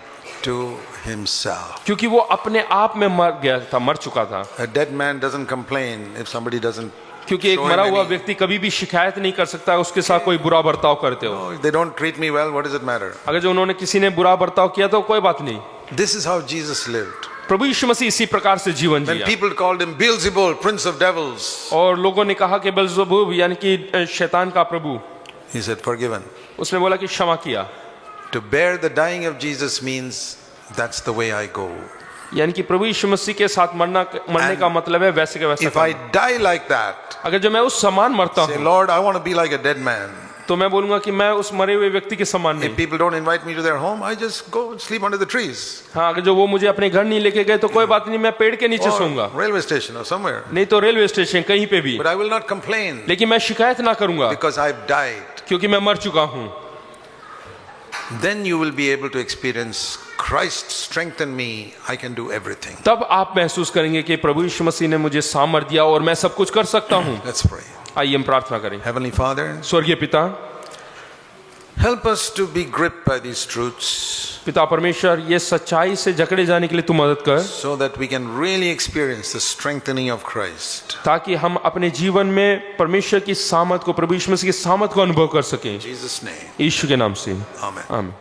to himself. क्योंकि वो अपने आप में मर गया था, मर चुका था। A dead man doesn't complain if somebody doesn't. क्योंकि एक show him मरा हुआ any- व्यक्ति कभी भी शिकायत नहीं कर सकता उसके साथ कोई बुरा बर्ताव करते हो। Oh, if they don't treat me well, what does it matter? अगर जो उन्होंने किसी ने बुरा बर्ताव किया तो कोई बात नहीं। This is how Jesus lived. प्रभु यीशु मसीह इसी प्रकार से जीवन When Jiya. people called him Beelzebul, prince of devils, और लोगों ने कहा कि बेल्ज़ेबूब यानी कि शैतान का प्रभु, he said, forgiven. उसने बोला कि क्षमा किया। To bear the dying of Jesus means that's the way I go. यानी कि प्रभु यीशु मसीह के साथ मरने का मतलब है वैसे के वैसा If I करना। die like that, अगर जो मैं उस समान मरता say, हूँ Lord, I want to be like a dead man. तो मैं बोलूंगा कि मैं उस मरे हुए व्यक्ति के समान If नहीं। people don't invite me to their home, I just go and sleep under the trees. हाँ, अगर जो वो मुझे अपने घर नहीं लेके गए तो कोई बात नहीं, मैं पेड़ के नीचे सोऊंगा, Or railway station or somewhere. नहीं तो रेलवे स्टेशन कहीं पे भी, But I will not complain लेकिन मैं शिकायत ना करूंगा because I've died. क्योंकि मैं मर चुका हूँ। Then you will be able to experience Christ strengthen me. I can do everything. तब आप महसूस करेंगे कि प्रभु यीशु मसीह ने मुझे सामर्थ दिया और मैं सब कुछ कर सकता हूँ। Let's pray. आइए हम प्रार्थना करें। Heavenly Father, स्वर्गीय पिता, help us to be gripped by these truths पिता परमेश्वर, ये सच्चाई से जकड़े जाने के लिए तू मदद कर, so that we can really experience the strengthening of Christ. ताकि हम अपने जीवन में परमेश्वर की सामर्थ को, प्रभु यीशु मसीह की सामर्थ को अनुभव कर सकें। In Jesus' name, यीशु के नाम से Amen. आमीन।